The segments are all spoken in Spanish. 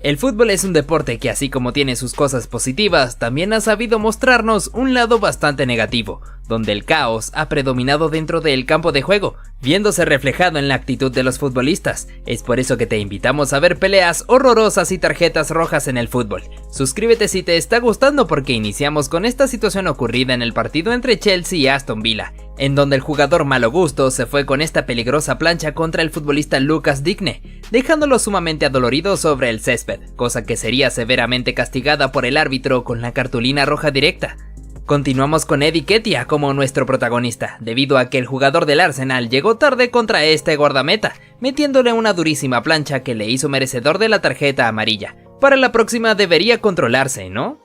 El fútbol es un deporte que, así como tiene sus cosas positivas, también ha sabido mostrarnos un lado bastante negativo, donde el caos ha predominado dentro del campo de juego, viéndose reflejado en la actitud de los futbolistas. Es por eso que te invitamos a ver peleas horrorosas y tarjetas rojas en el fútbol. Suscríbete si te está gustando, porque iniciamos con esta situación ocurrida en el partido entre Chelsea y Aston Villa, en donde el jugador malo gusto se fue con esta peligrosa plancha contra el futbolista Lucas Digne, dejándolo sumamente adolorido sobre el césped, cosa que sería severamente castigada por el árbitro con la cartulina roja directa. Continuamos con Eddie Nketiah como nuestro protagonista, debido a que el jugador del Arsenal llegó tarde contra este guardameta, metiéndole una durísima plancha que le hizo merecedor de la tarjeta amarilla. Para la próxima debería controlarse, ¿no?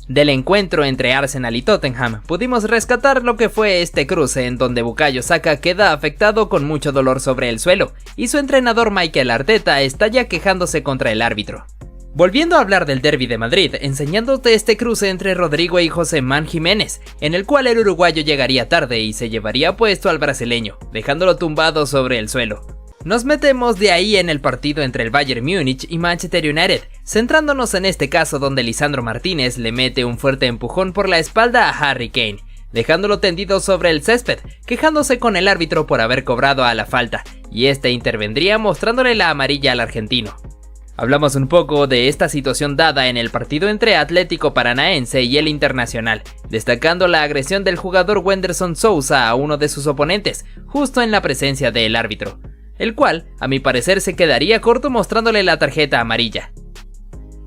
Del encuentro entre Arsenal y Tottenham pudimos rescatar lo que fue este cruce, en donde Bukayo Saka queda afectado con mucho dolor sobre el suelo y su entrenador Mikel Arteta está ya quejándose contra el árbitro. Volviendo a hablar del derbi de Madrid, enseñándote este cruce entre Rodrigo y Joséman Jiménez, en el cual el uruguayo llegaría tarde y se llevaría puesto al brasileño, dejándolo tumbado sobre el suelo. Nos metemos de ahí en el partido entre el Bayern Múnich y Manchester United, centrándonos en este caso donde Lisandro Martínez le mete un fuerte empujón por la espalda a Harry Kane, dejándolo tendido sobre el césped, quejándose con el árbitro por haber cobrado a la falta, y este intervendría mostrándole la amarilla al argentino. Hablamos un poco de esta situación dada en el partido entre Atlético Paranaense y el Internacional, destacando la agresión del jugador Wenderson Sousa a uno de sus oponentes, justo en la presencia del árbitro, el cual, a mi parecer, se quedaría corto mostrándole la tarjeta amarilla.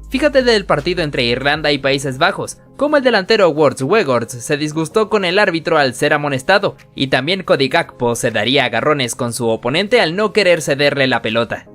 Fíjate del partido entre Irlanda y Países Bajos, como el delantero Wout Weghorst se disgustó con el árbitro al ser amonestado, y también Cody Gakpo se daría agarrones con su oponente al no querer cederle la pelota.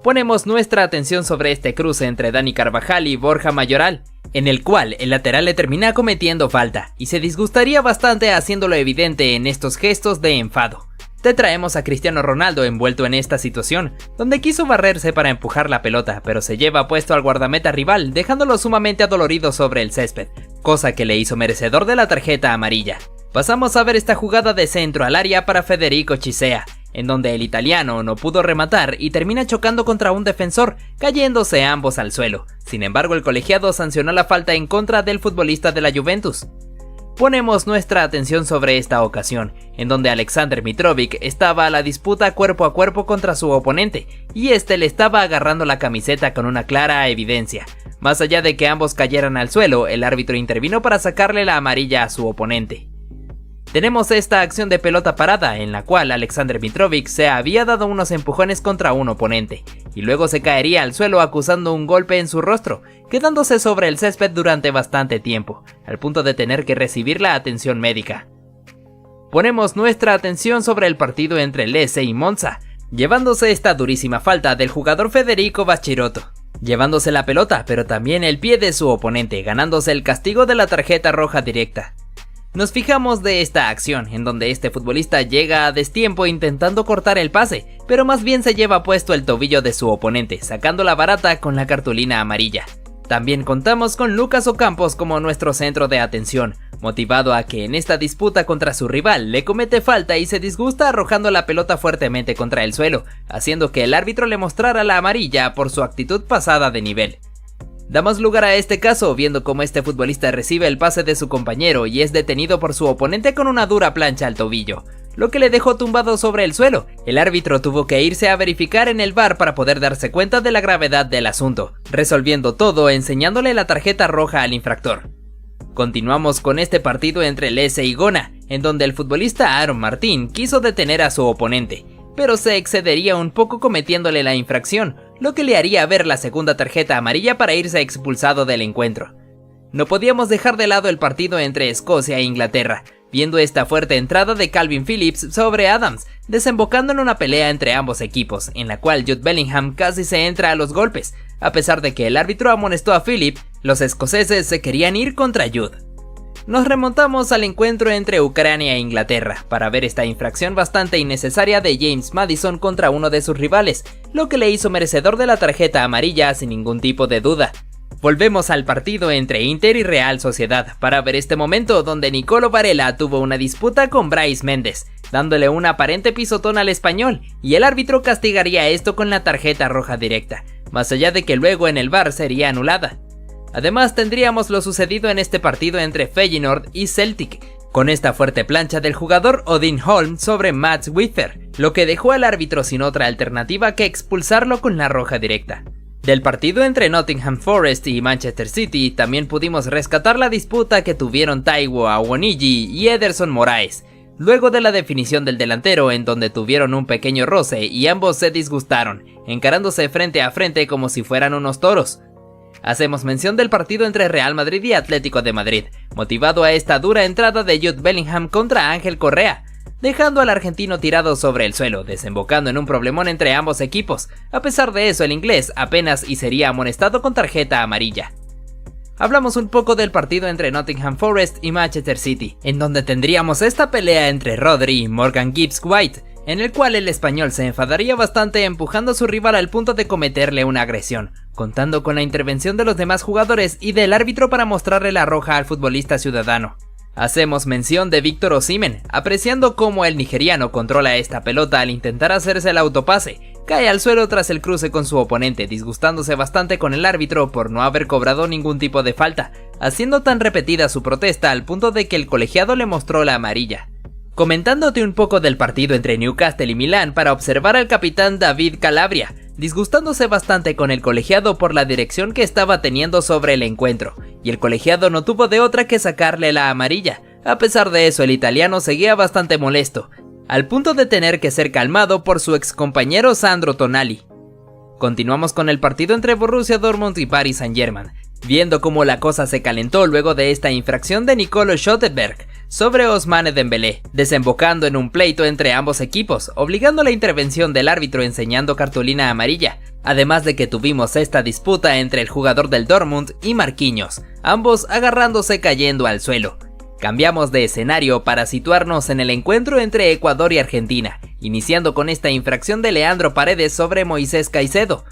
Ponemos nuestra atención sobre este cruce entre Dani Carvajal y Borja Mayoral, en el cual el lateral le termina cometiendo falta, y se disgustaría bastante haciéndolo evidente en estos gestos de enfado. Te traemos a Cristiano Ronaldo envuelto en esta situación, donde quiso barrerse para empujar la pelota, pero se lleva puesto al guardameta rival, dejándolo sumamente adolorido sobre el césped, cosa que le hizo merecedor de la tarjeta amarilla. Pasamos a ver esta jugada de centro al área para Federico Chiesa, en donde el italiano no pudo rematar y termina chocando contra un defensor, cayéndose ambos al suelo. Sin embargo, el colegiado sancionó la falta en contra del futbolista de la Juventus. Ponemos nuestra atención sobre esta ocasión, en donde Alexander Mitrovic estaba a la disputa cuerpo a cuerpo contra su oponente, y este le estaba agarrando la camiseta con una clara evidencia. Más allá de que ambos cayeran al suelo, el árbitro intervino para sacarle la amarilla a su oponente. Tenemos esta acción de pelota parada, en la cual Alexander Mitrovic se había dado unos empujones contra un oponente, y luego se caería al suelo acusando un golpe en su rostro, quedándose sobre el césped durante bastante tiempo, al punto de tener que recibir la atención médica. Ponemos nuestra atención sobre el partido entre Lecce y Monza, llevándose esta durísima falta del jugador Federico Bachirotto, llevándose la pelota pero también el pie de su oponente, ganándose el castigo de la tarjeta roja directa. Nos fijamos de esta acción, en donde este futbolista llega a destiempo intentando cortar el pase, pero más bien se lleva puesto el tobillo de su oponente, sacando la barata con la cartulina amarilla. También contamos con Lucas Ocampos como nuestro centro de atención, motivado a que en esta disputa contra su rival le comete falta y se disgusta arrojando la pelota fuertemente contra el suelo, haciendo que el árbitro le mostrara la amarilla por su actitud pasada de nivel. Damos lugar a este caso viendo cómo este futbolista recibe el pase de su compañero y es detenido por su oponente con una dura plancha al tobillo, lo que le dejó tumbado sobre el suelo. El árbitro tuvo que irse a verificar en el VAR para poder darse cuenta de la gravedad del asunto, resolviendo todo enseñándole la tarjeta roja al infractor. Continuamos con este partido entre Lecce y Gona, en donde el futbolista Aaron Martín quiso detener a su oponente, pero se excedería un poco cometiéndole la infracción, lo que le haría ver la segunda tarjeta amarilla para irse expulsado del encuentro. No podíamos dejar de lado el partido entre Escocia e Inglaterra, viendo esta fuerte entrada de Calvin Phillips sobre Adams, desembocando en una pelea entre ambos equipos, en la cual Jude Bellingham casi se entra a los golpes. A pesar de que el árbitro amonestó a Phillips, los escoceses se querían ir contra Jude. Nos remontamos al encuentro entre Ucrania e Inglaterra para ver esta infracción bastante innecesaria de James Maddison contra uno de sus rivales, lo que le hizo merecedor de la tarjeta amarilla sin ningún tipo de duda. Volvemos al partido entre Inter y Real Sociedad para ver este momento donde Nicolo Varela tuvo una disputa con Brais Méndez, dándole un aparente pisotón al español, y el árbitro castigaría esto con la tarjeta roja directa, más allá de que luego en el VAR sería anulada. Además tendríamos lo sucedido en este partido entre Feyenoord y Celtic, con esta fuerte plancha del jugador Odin Holm sobre Mats Wither, lo que dejó al árbitro sin otra alternativa que expulsarlo con la roja directa. Del partido entre Nottingham Forest y Manchester City también pudimos rescatar la disputa que tuvieron Taiwo Awoniyi y Ederson Moraes, luego de la definición del delantero en donde tuvieron un pequeño roce y ambos se disgustaron, encarándose frente a frente como si fueran unos toros. Hacemos mención del partido entre Real Madrid y Atlético de Madrid, motivado a esta dura entrada de Jude Bellingham contra Ángel Correa, dejando al argentino tirado sobre el suelo, desembocando en un problemón entre ambos equipos. A pesar de eso, el inglés apenas y sería amonestado con tarjeta amarilla. Hablamos un poco del partido entre Nottingham Forest y Manchester City, en donde tendríamos esta pelea entre Rodri y Morgan Gibbs White, en el cual el español se enfadaría bastante empujando a su rival al punto de cometerle una agresión, contando con la intervención de los demás jugadores y del árbitro para mostrarle la roja al futbolista ciudadano. Hacemos mención de Víctor Osimhen, apreciando cómo el nigeriano controla esta pelota al intentar hacerse el autopase, cae al suelo tras el cruce con su oponente, disgustándose bastante con el árbitro por no haber cobrado ningún tipo de falta, haciendo tan repetida su protesta al punto de que el colegiado le mostró la amarilla. Comentándote un poco del partido entre Newcastle y Milán para observar al capitán David Calabria, disgustándose bastante con el colegiado por la dirección que estaba teniendo sobre el encuentro, y el colegiado no tuvo de otra que sacarle la amarilla. A pesar de eso, el italiano seguía bastante molesto, al punto de tener que ser calmado por su ex compañero Sandro Tonali. Continuamos con el partido entre Borussia Dortmund y Paris Saint-Germain, viendo cómo la cosa se calentó luego de esta infracción de Nicolo Schottenberg sobre Ousmane Dembélé, desembocando en un pleito entre ambos equipos, obligando la intervención del árbitro enseñando cartulina amarilla, además de que tuvimos esta disputa entre el jugador del Dortmund y Marquinhos, ambos agarrándose cayendo al suelo. Cambiamos de escenario para situarnos en el encuentro entre Ecuador y Argentina, iniciando con esta infracción de Leandro Paredes sobre Moisés Caicedo,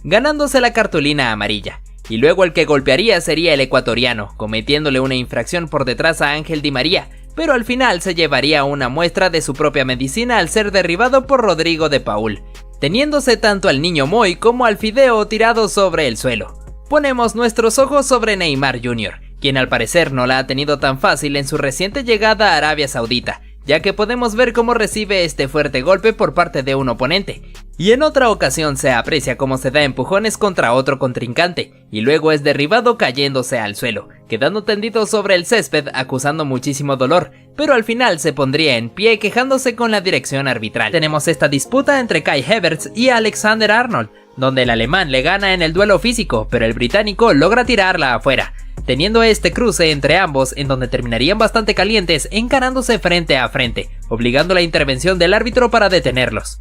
ganándose la cartulina amarilla. Y luego el que golpearía sería el ecuatoriano, cometiéndole una infracción por detrás a Ángel Di María, pero al final se llevaría una muestra de su propia medicina al ser derribado por Rodrigo de Paul, teniéndose tanto al niño Moy como al Fideo tirados sobre el suelo. Ponemos nuestros ojos sobre Neymar Jr., quien al parecer no la ha tenido tan fácil en su reciente llegada a Arabia Saudita, ya que podemos ver cómo recibe este fuerte golpe por parte de un oponente, y en otra ocasión se aprecia cómo se da empujones contra otro contrincante, y luego es derribado cayéndose al suelo, quedando tendido sobre el césped acusando muchísimo dolor, pero al final se pondría en pie quejándose con la dirección arbitral. Tenemos esta disputa entre Kai Havertz y Alexander Arnold, donde el alemán le gana en el duelo físico, pero el británico logra tirarla afuera, teniendo este cruce entre ambos en donde terminarían bastante calientes encarándose frente a frente, obligando la intervención del árbitro para detenerlos.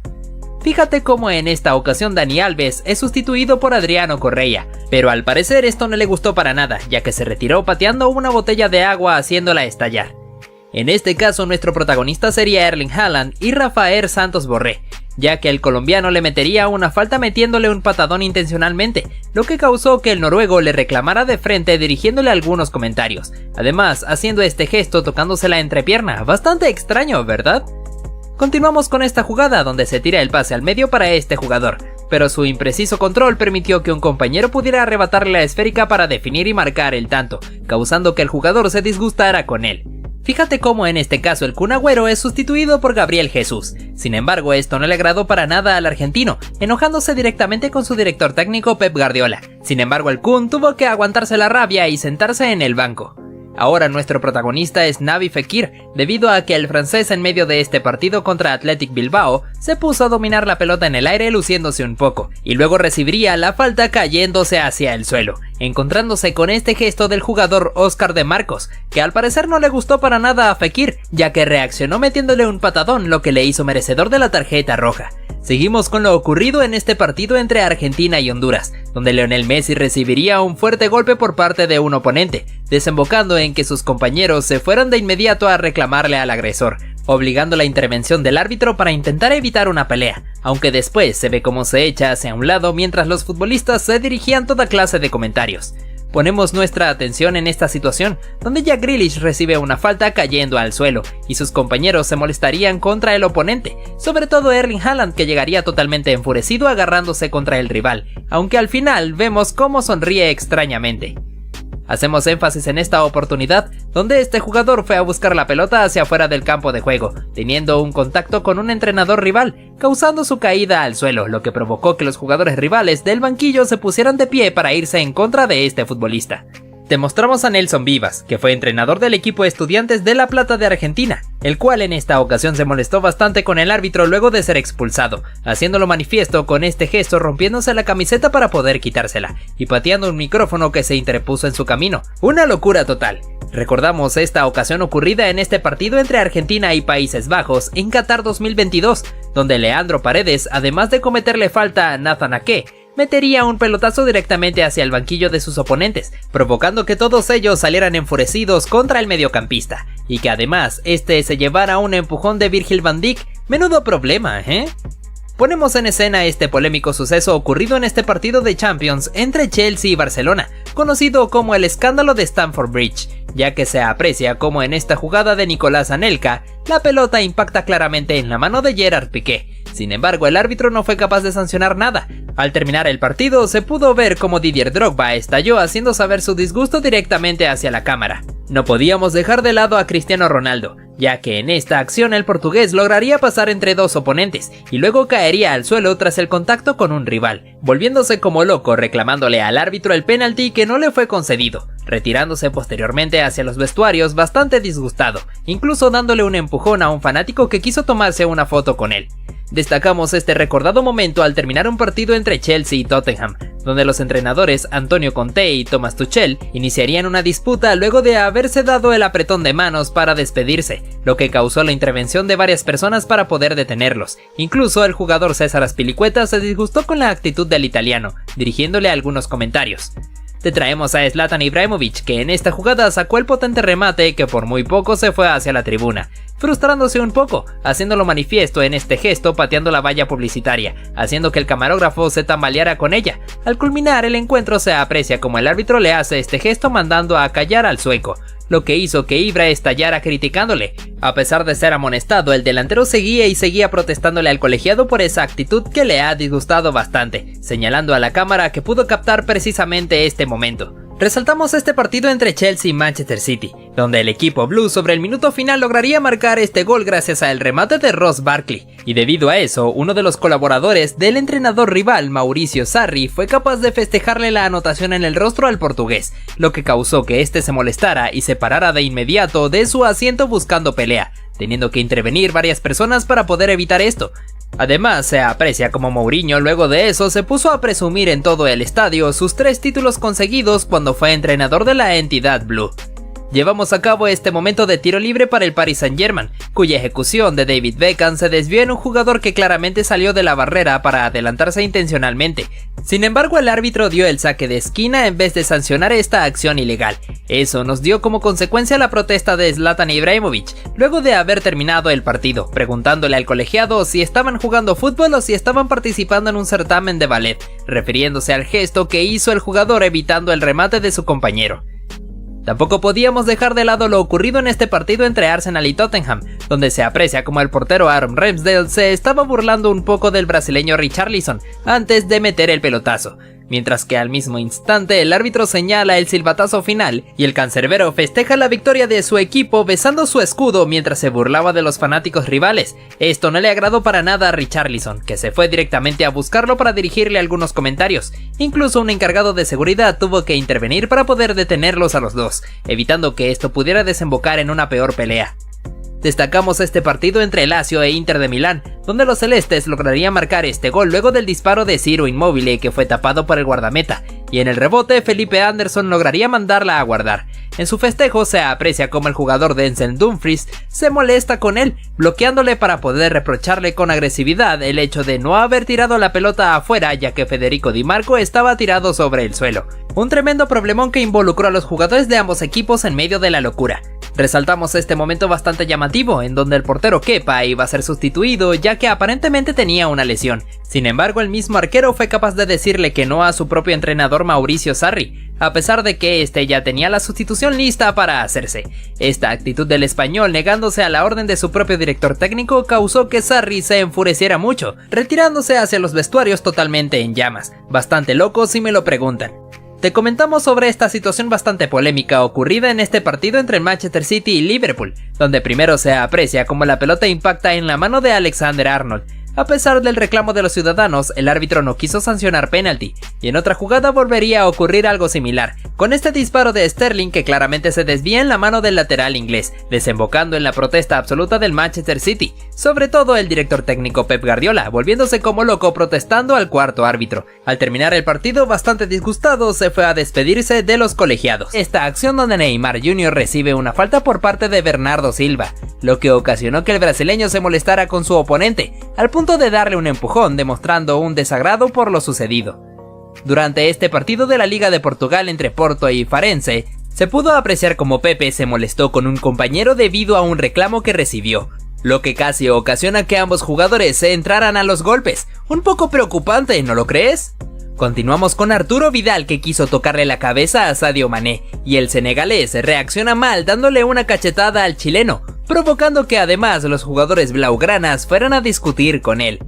Fíjate cómo en esta ocasión Dani Alves es sustituido por Adriano Correa, pero al parecer esto no le gustó para nada, ya que se retiró pateando una botella de agua haciéndola estallar. En este caso nuestro protagonista sería Erling Haaland y Rafael Santos Borré, ya que el colombiano le metería una falta metiéndole un patadón intencionalmente, lo que causó que el noruego le reclamara de frente dirigiéndole algunos comentarios, además haciendo este gesto tocándose la entrepierna, bastante extraño, ¿verdad? Continuamos con esta jugada donde se tira el pase al medio para este jugador, pero su impreciso control permitió que un compañero pudiera arrebatarle la esférica para definir y marcar el tanto, causando que el jugador se disgustara con él. Fíjate cómo en este caso el Kun Agüero es sustituido por Gabriel Jesús. Sin embargo, esto no le agradó para nada al argentino, enojándose directamente con su director técnico Pep Guardiola. Sin embargo, el Kun tuvo que aguantarse la rabia y sentarse en el banco. Ahora nuestro protagonista es Naby Fekir, debido a que el francés en medio de este partido contra Athletic Bilbao se puso a dominar la pelota en el aire luciéndose un poco, y luego recibiría la falta cayéndose hacia el suelo, encontrándose con este gesto del jugador Oscar de Marcos, que al parecer no le gustó para nada a Fekir, ya que reaccionó metiéndole un patadón, lo que le hizo merecedor de la tarjeta roja. Seguimos con lo ocurrido en este partido entre Argentina y Honduras, donde Lionel Messi recibiría un fuerte golpe por parte de un oponente, desembocando en que sus compañeros se fueran de inmediato a reclamarle al agresor, obligando la intervención del árbitro para intentar evitar una pelea, aunque después se ve cómo se echa hacia un lado mientras los futbolistas se dirigían toda clase de comentarios. Ponemos nuestra atención en esta situación, donde Jack Grealish recibe una falta cayendo al suelo, y sus compañeros se molestarían contra el oponente, sobre todo Erling Haaland, que llegaría totalmente enfurecido agarrándose contra el rival, aunque al final vemos cómo sonríe extrañamente. Hacemos énfasis en esta oportunidad, donde este jugador fue a buscar la pelota hacia afuera del campo de juego, teniendo un contacto con un entrenador rival, causando su caída al suelo, lo que provocó que los jugadores rivales del banquillo se pusieran de pie para irse en contra de este futbolista. Demostramos a Nelson Vivas, que fue entrenador del equipo Estudiantes de La Plata de Argentina, el cual en esta ocasión se molestó bastante con el árbitro luego de ser expulsado, haciéndolo manifiesto con este gesto rompiéndose la camiseta para poder quitársela, y pateando un micrófono que se interpuso en su camino. Una locura total. Recordamos esta ocasión ocurrida en este partido entre Argentina y Países Bajos en Qatar 2022, donde Leandro Paredes, además de cometerle falta a Nathan Ake, metería un pelotazo directamente hacia el banquillo de sus oponentes, provocando que todos ellos salieran enfurecidos contra el mediocampista, y que además este se llevara un empujón de Virgil van Dijk. Menudo problema, ¿eh? Ponemos en escena este polémico suceso ocurrido en este partido de Champions entre Chelsea y Barcelona, conocido como el escándalo de Stamford Bridge, ya que se aprecia como en esta jugada de Nicolás Anelka, la pelota impacta claramente en la mano de Gerard Piqué. Sin embargo, el árbitro no fue capaz de sancionar nada. Al terminar el partido, se pudo ver cómo Didier Drogba estalló haciendo saber su disgusto directamente hacia la cámara. No podíamos dejar de lado a Cristiano Ronaldo, ya que en esta acción el portugués lograría pasar entre dos oponentes y luego caería al suelo tras el contacto con un rival, volviéndose como loco reclamándole al árbitro el penalti que no le fue concedido, retirándose posteriormente hacia los vestuarios bastante disgustado, incluso dándole un empujón a un fanático que quiso tomarse una foto con él. Destacamos este recordado momento al terminar un partido entre Chelsea y Tottenham, donde los entrenadores Antonio Conte y Thomas Tuchel iniciarían una disputa luego de haberse dado el apretón de manos para despedirse, lo que causó la intervención de varias personas para poder detenerlos. Incluso el jugador César Azpilicueta se disgustó con la actitud del italiano, dirigiéndole algunos comentarios. Te traemos a Zlatan Ibrahimovic, que en esta jugada sacó el potente remate que por muy poco se fue hacia la tribuna, frustrándose un poco, haciéndolo manifiesto en este gesto pateando la valla publicitaria, haciendo que el camarógrafo se tambaleara con ella. Al culminar el encuentro se aprecia como el árbitro le hace este gesto mandando a callar al sueco, lo que hizo que Ibra estallara criticándole. A pesar de ser amonestado, el delantero seguía protestándole al colegiado por esa actitud que le ha disgustado bastante, señalando a la cámara que pudo captar precisamente este momento. Resaltamos este partido entre Chelsea y Manchester City, donde el equipo blue sobre el minuto final lograría marcar este gol gracias al remate de Ross Barkley, y debido a eso, uno de los colaboradores del entrenador rival, Mauricio Sarri, fue capaz de festejarle la anotación en el rostro al portugués, lo que causó que este se molestara y se parara de inmediato de su asiento buscando pelea, teniendo que intervenir varias personas para poder evitar esto. Además, se aprecia como Mourinho luego de eso se puso a presumir en todo el estadio sus 3 títulos conseguidos cuando fue entrenador de la entidad blue. Llevamos a cabo este momento de tiro libre para el Paris Saint-Germain, cuya ejecución de David Beckham se desvió en un jugador que claramente salió de la barrera para adelantarse intencionalmente. Sin embargo, el árbitro dio el saque de esquina en vez de sancionar esta acción ilegal. Eso nos dio como consecuencia la protesta de Zlatan Ibrahimovic, luego de haber terminado el partido, preguntándole al colegiado si estaban jugando fútbol o si estaban participando en un certamen de ballet, refiriéndose al gesto que hizo el jugador evitando el remate de su compañero. Tampoco podíamos dejar de lado lo ocurrido en este partido entre Arsenal y Tottenham, donde se aprecia como el portero Aaron Ramsdale se estaba burlando un poco del brasileño Richarlison antes de meter el pelotazo, mientras que al mismo instante el árbitro señala el silbatazo final y el cancerbero festeja la victoria de su equipo besando su escudo mientras se burlaba de los fanáticos rivales. Esto no le agradó para nada a Richarlison, que se fue directamente a buscarlo para dirigirle algunos comentarios. Incluso un encargado de seguridad tuvo que intervenir para poder detenerlos a los dos, evitando que esto pudiera desembocar en una peor pelea. Destacamos este partido entre Lazio e Inter de Milán, donde los celestes lograrían marcar este gol luego del disparo de Ciro Immobile que fue tapado por el guardameta, y en el rebote Felipe Anderson lograría mandarla a guardar. En su festejo se aprecia como el jugador Denzel Dumfries se molesta con él, bloqueándole para poder reprocharle con agresividad el hecho de no haber tirado la pelota afuera ya que Federico Di Marco estaba tirado sobre el suelo. Un tremendo problemón que involucró a los jugadores de ambos equipos en medio de la locura. Resaltamos este momento bastante llamativo, en donde el portero Kepa iba a ser sustituido ya que aparentemente tenía una lesión. Sin embargo, el mismo arquero fue capaz de decirle que no a su propio entrenador Mauricio Sarri, a pesar de que este ya tenía la sustitución lista para hacerse. Esta actitud del español negándose a la orden de su propio director técnico causó que Sarri se enfureciera mucho, retirándose hacia los vestuarios totalmente en llamas. Bastante loco si me lo preguntan. Te comentamos sobre esta situación bastante polémica ocurrida en este partido entre Manchester City y Liverpool, donde primero se aprecia como la pelota impacta en la mano de Alexander-Arnold. A pesar del reclamo de los ciudadanos, el árbitro no quiso sancionar penalti, y en otra jugada volvería a ocurrir algo similar, con este disparo de Sterling que claramente se desvía en la mano del lateral inglés, desembocando en la protesta absoluta del Manchester City, sobre todo el director técnico Pep Guardiola, volviéndose como loco protestando al cuarto árbitro. Al terminar el partido, bastante disgustado, se fue a despedirse de los colegiados. Esta acción donde Neymar Jr. recibe una falta por parte de Bernardo Silva, lo que ocasionó que el brasileño se molestara con su oponente, al punto de darle un empujón, demostrando un desagrado por lo sucedido. Durante este partido de la Liga de Portugal entre Porto y Farense, se pudo apreciar como Pepe se molestó con un compañero debido a un reclamo que recibió, lo que casi ocasiona que ambos jugadores se entraran a los golpes. Un poco preocupante, ¿no lo crees? Continuamos con Arturo Vidal, que quiso tocarle la cabeza a Sadio Mané, y el senegalés reacciona mal dándole una cachetada al chileno, provocando que además los jugadores blaugranas fueran a discutir con él.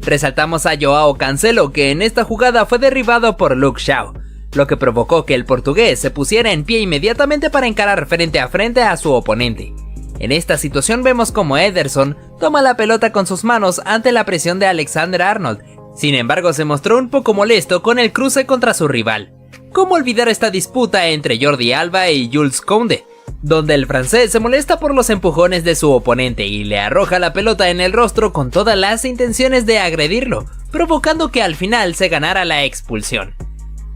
Resaltamos a Joao Cancelo, que en esta jugada fue derribado por Luke Shaw, lo que provocó que el portugués se pusiera en pie inmediatamente para encarar frente a su oponente. En esta situación vemos como Ederson toma la pelota con sus manos ante la presión de Alexander-Arnold. Sin embargo, se mostró un poco molesto con el cruce contra su rival. ¿Cómo olvidar esta disputa entre Jordi Alba y Jules Koundé, donde el francés se molesta por los empujones de su oponente y le arroja la pelota en el rostro con todas las intenciones de agredirlo, provocando que al final se ganara la expulsión?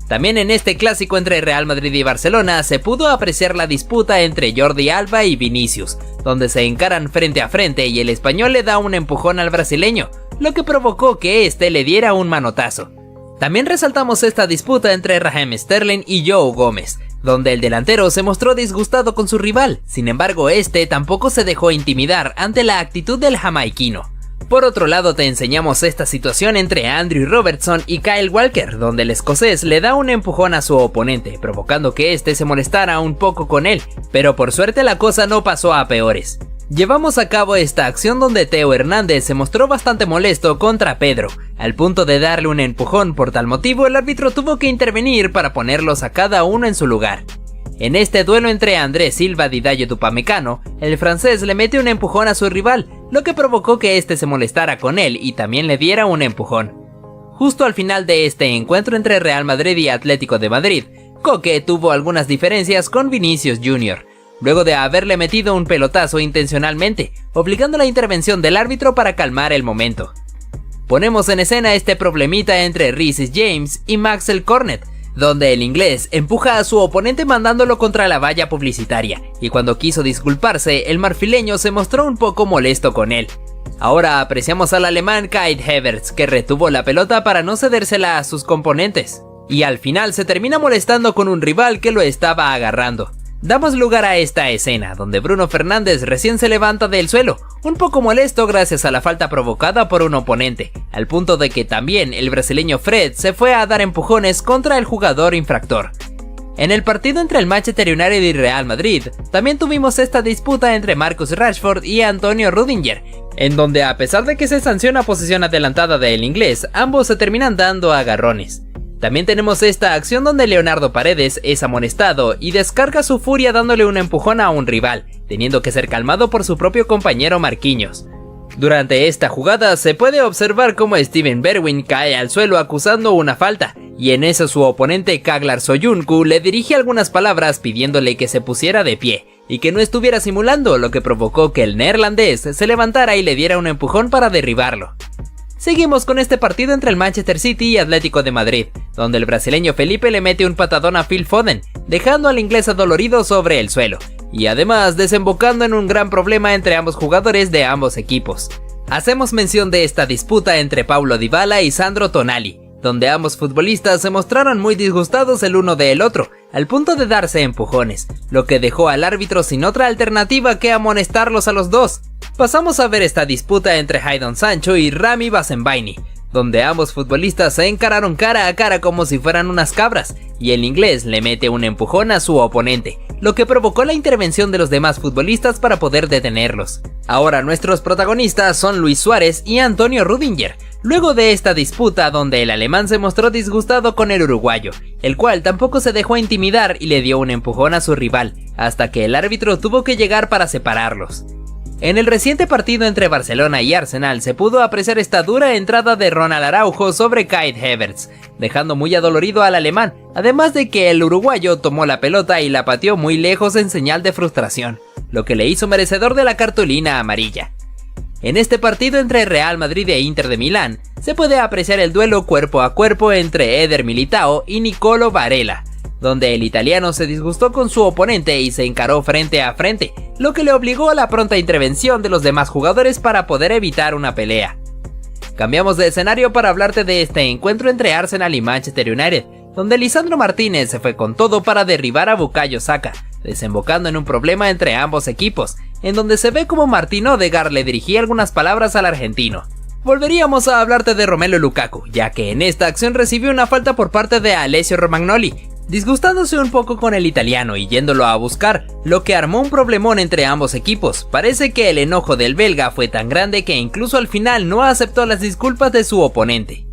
También en este clásico entre Real Madrid y Barcelona se pudo apreciar la disputa entre Jordi Alba y Vinicius, donde se encaran frente a frente y el español le da un empujón al brasileño, lo que provocó que este le diera un manotazo. También resaltamos esta disputa entre Raheem Sterling y Joe Gómez, donde el delantero se mostró disgustado con su rival. Sin embargo, este tampoco se dejó intimidar ante la actitud del jamaiquino. Por otro lado, te enseñamos esta situación entre Andrew Robertson y Kyle Walker, donde el escocés le da un empujón a su oponente, provocando que este se molestara un poco con él, pero por suerte la cosa no pasó a peores. Llevamos a cabo esta acción donde Theo Hernández se mostró bastante molesto contra Pedro, al punto de darle un empujón. Por tal motivo el árbitro tuvo que intervenir para ponerlos a cada uno en su lugar. En este duelo entre Andrés Silva y Dayo Upamecano, el francés le mete un empujón a su rival, lo que provocó que este se molestara con él y también le diera un empujón. Justo al final de este encuentro entre Real Madrid y Atlético de Madrid, Koke tuvo algunas diferencias con Vinicius Jr., luego de haberle metido un pelotazo intencionalmente, obligando la intervención del árbitro para calmar el momento. Ponemos en escena este problemita entre Reece James y Maxwell Cornet, donde el inglés empuja a su oponente mandándolo contra la valla publicitaria, y cuando quiso disculparse, el marfileño se mostró un poco molesto con él. Ahora apreciamos al alemán Kai Havertz, que retuvo la pelota para no cedérsela a sus componentes, y al final se termina molestando con un rival que lo estaba agarrando. Damos lugar a esta escena, donde Bruno Fernández recién se levanta del suelo, un poco molesto gracias a la falta provocada por un oponente, al punto de que también el brasileño Fred se fue a dar empujones contra el jugador infractor. En el partido entre el Manchester United y Real Madrid, también tuvimos esta disputa entre Marcus Rashford y Antonio Rudiger, en donde a pesar de que se sanciona posición adelantada del inglés, ambos se terminan dando agarrones. También tenemos esta acción donde Leonardo Paredes es amonestado y descarga su furia dándole un empujón a un rival, teniendo que ser calmado por su propio compañero Marquinhos. Durante esta jugada se puede observar cómo Steven Bergwijn cae al suelo acusando una falta, y en eso su oponente Kaglar Soyuncu le dirige algunas palabras pidiéndole que se pusiera de pie y que no estuviera simulando, lo que provocó que el neerlandés se levantara y le diera un empujón para derribarlo. Seguimos con este partido entre el Manchester City y Atlético de Madrid, donde el brasileño Felipe le mete un patadón a Phil Foden, dejando al inglés adolorido sobre el suelo, y además desembocando en un gran problema entre ambos jugadores de ambos equipos. Hacemos mención de esta disputa entre Paulo Dybala y Sandro Tonali, donde ambos futbolistas se mostraron muy disgustados el uno del otro, al punto de darse empujones, lo que dejó al árbitro sin otra alternativa que amonestarlos a los dos. Pasamos a ver esta disputa entre Jadon Sancho y Rami Bensebaini, donde ambos futbolistas se encararon cara a cara como si fueran unas cabras, y el inglés le mete un empujón a su oponente, lo que provocó la intervención de los demás futbolistas para poder detenerlos. Ahora nuestros protagonistas son Luis Suárez y Antonio Rüdiger, luego de esta disputa donde el alemán se mostró disgustado con el uruguayo, el cual tampoco se dejó intimidar y le dio un empujón a su rival, hasta que el árbitro tuvo que llegar para separarlos. En el reciente partido entre Barcelona y Arsenal se pudo apreciar esta dura entrada de Ronald Araujo sobre Kai Havertz, dejando muy adolorido al alemán, además de que el uruguayo tomó la pelota y la pateó muy lejos en señal de frustración, lo que le hizo merecedor de la cartulina amarilla. En este partido entre Real Madrid e Inter de Milán, se puede apreciar el duelo cuerpo a cuerpo entre Eder Militao y Nicolo Varela, donde el italiano se disgustó con su oponente y se encaró frente a frente, lo que le obligó a la pronta intervención de los demás jugadores para poder evitar una pelea. Cambiamos de escenario para hablarte de este encuentro entre Arsenal y Manchester United, donde Lisandro Martínez se fue con todo para derribar a Bukayo Saka, desembocando en un problema entre ambos equipos, en donde se ve como Martín Odegaard le dirigía algunas palabras al argentino. Volveríamos a hablarte de Romelu Lukaku, ya que en esta acción recibió una falta por parte de Alessio Romagnoli, disgustándose un poco con el italiano y yéndolo a buscar, lo que armó un problemón entre ambos equipos. Parece que el enojo del belga fue tan grande que incluso al final no aceptó las disculpas de su oponente.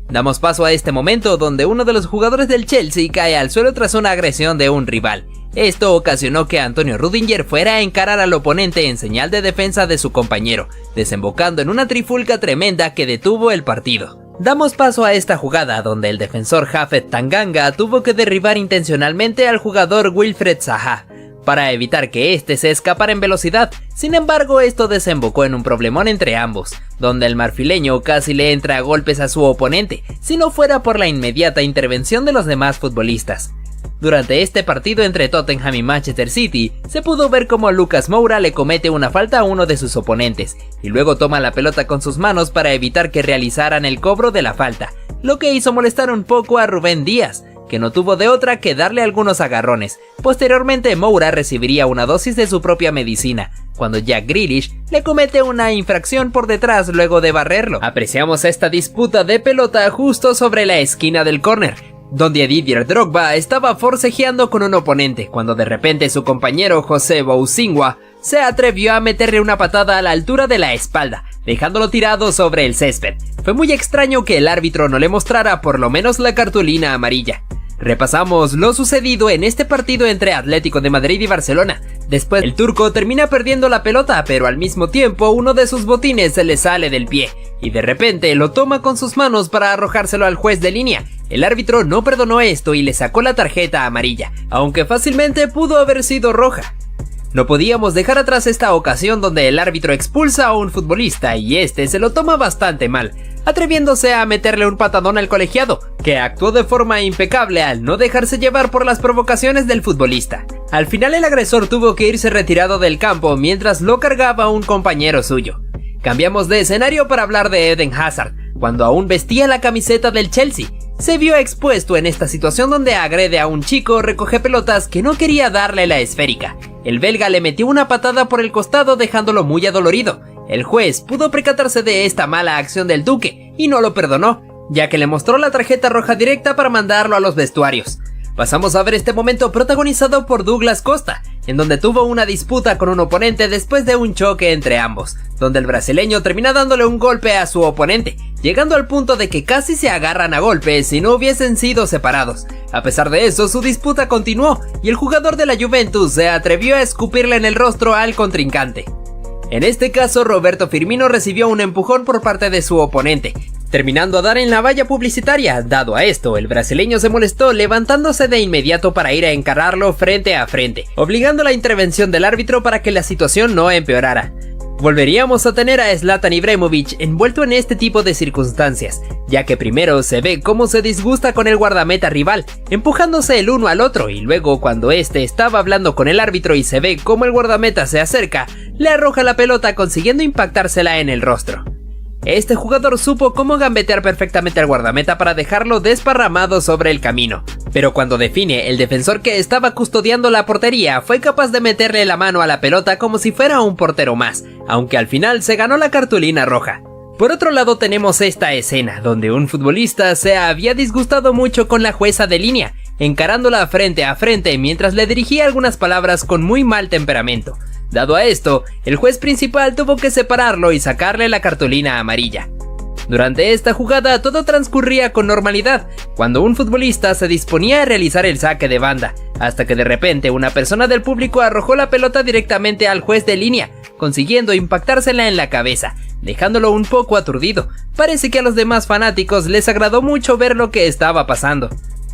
Damos paso a este momento donde uno de los jugadores del Chelsea cae al suelo tras una agresión de un rival. Esto ocasionó que Antonio Rüdiger fuera a encarar al oponente en señal de defensa de su compañero, desembocando en una trifulca tremenda que detuvo el partido. Damos paso a esta jugada donde el defensor Japhet Tanganga tuvo que derribar intencionalmente al jugador Wilfried Zaha para evitar que éste se escapara en velocidad. Sin embargo, esto desembocó en un problemón entre ambos, donde el marfileño casi le entra a golpes a su oponente, si no fuera por la inmediata intervención de los demás futbolistas. Durante este partido entre Tottenham y Manchester City, se pudo ver cómo Lucas Moura le comete una falta a uno de sus oponentes, y luego toma la pelota con sus manos para evitar que realizaran el cobro de la falta, lo que hizo molestar un poco a Rubén Díaz, que no tuvo de otra que darle algunos agarrones. Posteriormente Moura recibiría una dosis de su propia medicina, cuando Jack Grealish le comete una infracción por detrás luego de barrerlo. Apreciamos esta disputa de pelota justo sobre la esquina del córner, donde Didier Drogba estaba forcejeando con un oponente, cuando de repente su compañero José Bousingua se atrevió a meterle una patada a la altura de la espalda, dejándolo tirado sobre el césped. Fue muy extraño que el árbitro no le mostrara por lo menos la cartulina amarilla. Repasamos lo sucedido en este partido entre Atlético de Madrid y Barcelona. Después el turco termina perdiendo la pelota, pero al mismo tiempo uno de sus botines se le sale del pie, y de repente lo toma con sus manos para arrojárselo al juez de línea. El árbitro no perdonó esto y le sacó la tarjeta amarilla, aunque fácilmente pudo haber sido roja. No podíamos dejar atrás esta ocasión donde el árbitro expulsa a un futbolista y este se lo toma bastante mal, atreviéndose a meterle un patadón al colegiado, que actuó de forma impecable al no dejarse llevar por las provocaciones del futbolista. Al final el agresor tuvo que irse retirado del campo mientras lo cargaba un compañero suyo. Cambiamos de escenario para hablar de Eden Hazard, cuando aún vestía la camiseta del Chelsea. Se vio expuesto en esta situación donde agrede a un chico recoge pelotas que no quería darle la esférica. El belga le metió una patada por el costado dejándolo muy adolorido. El juez pudo percatarse de esta mala acción del duque y no lo perdonó, ya que le mostró la tarjeta roja directa para mandarlo a los vestuarios. Pasamos a ver este momento protagonizado por Douglas Costa, en donde tuvo una disputa con un oponente después de un choque entre ambos, donde el brasileño termina dándole un golpe a su oponente, llegando al punto de que casi se agarran a golpes si no hubiesen sido separados. A pesar de eso, su disputa continuó y el jugador de la Juventus se atrevió a escupirle en el rostro al contrincante. En este caso, Roberto Firmino recibió un empujón por parte de su oponente, terminando a dar en la valla publicitaria. Dado a esto, el brasileño se molestó, levantándose de inmediato para ir a encararlo frente a frente, obligando la intervención del árbitro para que la situación no empeorara. Volveríamos a tener a Zlatan Ibrahimovic envuelto en este tipo de circunstancias, ya que primero se ve cómo se disgusta con el guardameta rival, empujándose el uno al otro, y luego cuando este estaba hablando con el árbitro y se ve cómo el guardameta se acerca, le arroja la pelota consiguiendo impactársela en el rostro. Este jugador supo cómo gambetear perfectamente al guardameta para dejarlo desparramado sobre el camino, pero cuando define, el defensor que estaba custodiando la portería fue capaz de meterle la mano a la pelota como si fuera un portero más, aunque al final se ganó la cartulina roja. Por otro lado tenemos esta escena, donde un futbolista se había disgustado mucho con la jueza de línea, encarándola frente a frente mientras le dirigía algunas palabras con muy mal temperamento. Dado a esto, el juez principal tuvo que separarlo y sacarle la cartulina amarilla. Durante esta jugada todo transcurría con normalidad, cuando un futbolista se disponía a realizar el saque de banda, hasta que de repente una persona del público arrojó la pelota directamente al juez de línea, consiguiendo impactársela en la cabeza, dejándolo un poco aturdido. Parece que a los demás fanáticos les agradó mucho ver lo que estaba pasando.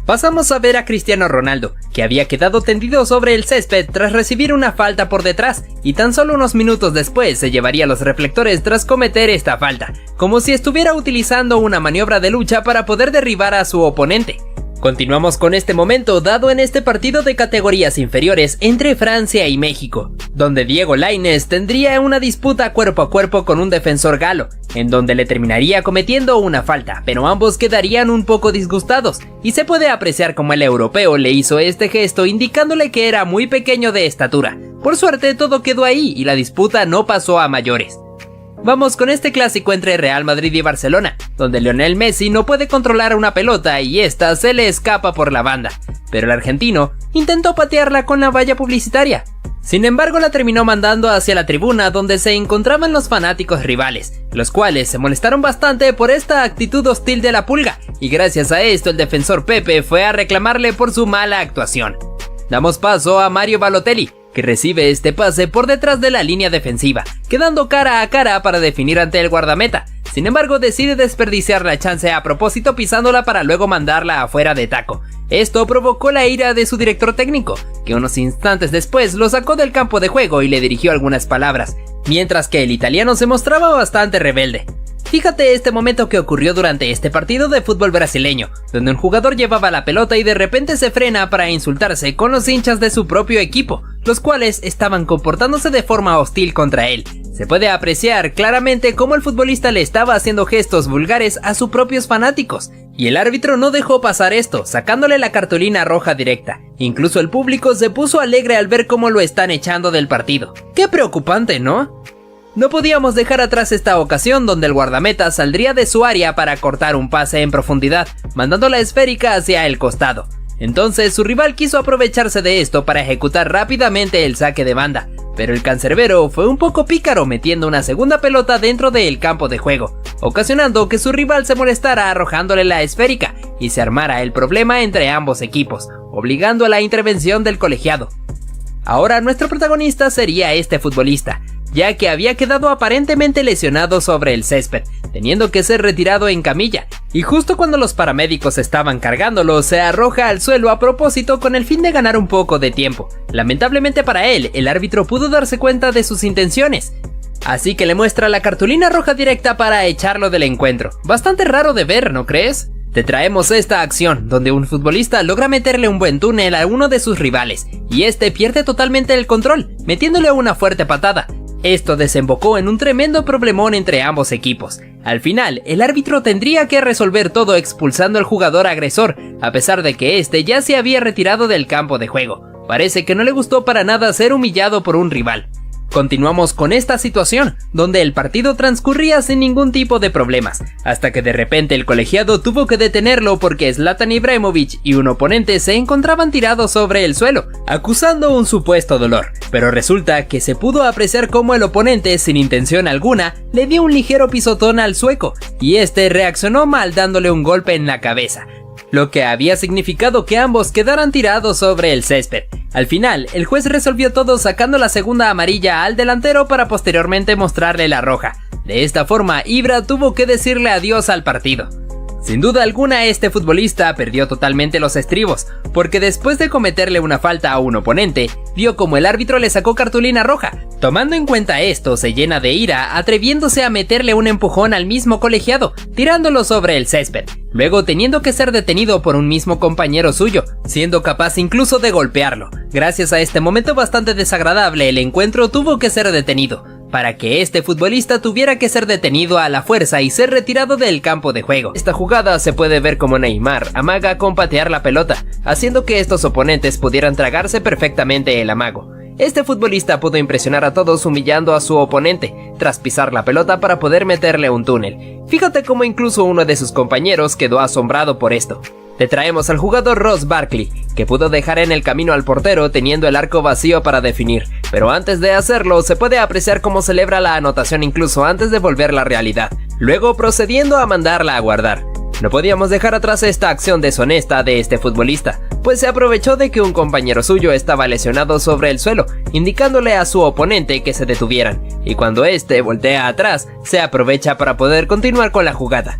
Pasamos a ver a Cristiano Ronaldo, que había quedado tendido sobre el césped tras recibir una falta por detrás, y tan solo unos minutos después se llevaría los reflectores tras cometer esta falta, como si estuviera utilizando una maniobra de lucha para poder derribar a su oponente. Continuamos con este momento dado en este partido de categorías inferiores entre Francia y México, donde Diego Lainez tendría una disputa cuerpo a cuerpo con un defensor galo, en donde le terminaría cometiendo una falta, pero ambos quedarían un poco disgustados, y se puede apreciar como el europeo le hizo este gesto indicándole que era muy pequeño de estatura. Por suerte todo quedó ahí y la disputa no pasó a mayores. Vamos con este clásico entre Real Madrid y Barcelona, donde Lionel Messi no puede controlar una pelota y esta se le escapa por la banda, pero el argentino intentó patearla con la valla publicitaria. Sin embargo, la terminó mandando hacia la tribuna donde se encontraban los fanáticos rivales, los cuales se molestaron bastante por esta actitud hostil de la Pulga, y gracias a esto el defensor Pepe fue a reclamarle por su mala actuación. Damos paso a Mario Balotelli, que recibe este pase por detrás de la línea defensiva, quedando cara a cara para definir ante el guardameta. Sin embargo, decide desperdiciar la chance a propósito pisándola para luego mandarla afuera de taco. Esto provocó la ira de su director técnico, que unos instantes después lo sacó del campo de juego y le dirigió algunas palabras, mientras que el italiano se mostraba bastante rebelde. Fíjate este momento que ocurrió durante este partido de fútbol brasileño, donde un jugador llevaba la pelota y de repente se frena para insultarse con los hinchas de su propio equipo, los cuales estaban comportándose de forma hostil contra él. Se puede apreciar claramente cómo el futbolista le estaba haciendo gestos vulgares a sus propios fanáticos, y el árbitro no dejó pasar esto, sacándole la cartulina roja directa. Incluso el público se puso alegre al ver cómo lo están echando del partido. ¡Qué preocupante!, ¿no? No podíamos dejar atrás esta ocasión donde el guardameta saldría de su área para cortar un pase en profundidad, mandando la esférica hacia el costado. Entonces su rival quiso aprovecharse de esto para ejecutar rápidamente el saque de banda, pero el cancerbero fue un poco pícaro metiendo una segunda pelota dentro del campo de juego, ocasionando que su rival se molestara arrojándole la esférica y se armara el problema entre ambos equipos, obligando a la intervención del colegiado. Ahora nuestro protagonista sería este futbolista, ya que había quedado aparentemente lesionado sobre el césped, teniendo que ser retirado en camilla, y justo cuando los paramédicos estaban cargándolo, se arroja al suelo a propósito con el fin de ganar un poco de tiempo. Lamentablemente para él, el árbitro pudo darse cuenta de sus intenciones, así que le muestra la cartulina roja directa para echarlo del encuentro. Bastante raro de ver, ¿no crees? Te traemos esta acción, donde un futbolista logra meterle un buen túnel a uno de sus rivales, y este pierde totalmente el control, metiéndole una fuerte patada. Esto desembocó en un tremendo problemón entre ambos equipos. Al final, el árbitro tendría que resolver todo expulsando al jugador agresor, a pesar de que este ya se había retirado del campo de juego. Parece que no le gustó para nada ser humillado por un rival. Continuamos con esta situación, donde el partido transcurría sin ningún tipo de problemas, hasta que de repente el colegiado tuvo que detenerlo porque Zlatan Ibrahimovic y un oponente se encontraban tirados sobre el suelo, acusando un supuesto dolor, pero resulta que se pudo apreciar cómo el oponente, sin intención alguna, le dio un ligero pisotón al sueco, y este reaccionó mal dándole un golpe en la cabeza, lo que había significado que ambos quedaran tirados sobre el césped. Al final, el juez resolvió todo sacando la segunda amarilla al delantero para posteriormente mostrarle la roja. De esta forma, Ibra tuvo que decirle adiós al partido. Sin duda alguna, este futbolista perdió totalmente los estribos, porque después de cometerle una falta a un oponente, vio como el árbitro le sacó cartulina roja. Tomando en cuenta esto, se llena de ira, atreviéndose a meterle un empujón al mismo colegiado, tirándolo sobre el césped, luego teniendo que ser detenido por un mismo compañero suyo, siendo capaz incluso de golpearlo. Gracias a este momento bastante desagradable, el encuentro tuvo que ser detenido. para que este futbolista tuviera que ser detenido a la fuerza y ser retirado del campo de juego. Esta jugada se puede ver como Neymar amaga con patear la pelota, haciendo que estos oponentes pudieran tragarse perfectamente el amago. Este futbolista pudo impresionar a todos humillando a su oponente, tras pisar la pelota para poder meterle un túnel. Fíjate cómo incluso uno de sus compañeros quedó asombrado por esto. Te traemos al jugador Ross Barkley, que pudo dejar en el camino al portero teniendo el arco vacío para definir, pero antes de hacerlo se puede apreciar cómo celebra la anotación incluso antes de volverla realidad, luego procediendo a mandarla a guardar. No podíamos dejar atrás esta acción deshonesta de este futbolista, pues se aprovechó de que un compañero suyo estaba lesionado sobre el suelo, indicándole a su oponente que se detuvieran, y cuando este voltea atrás, se aprovecha para poder continuar con la jugada.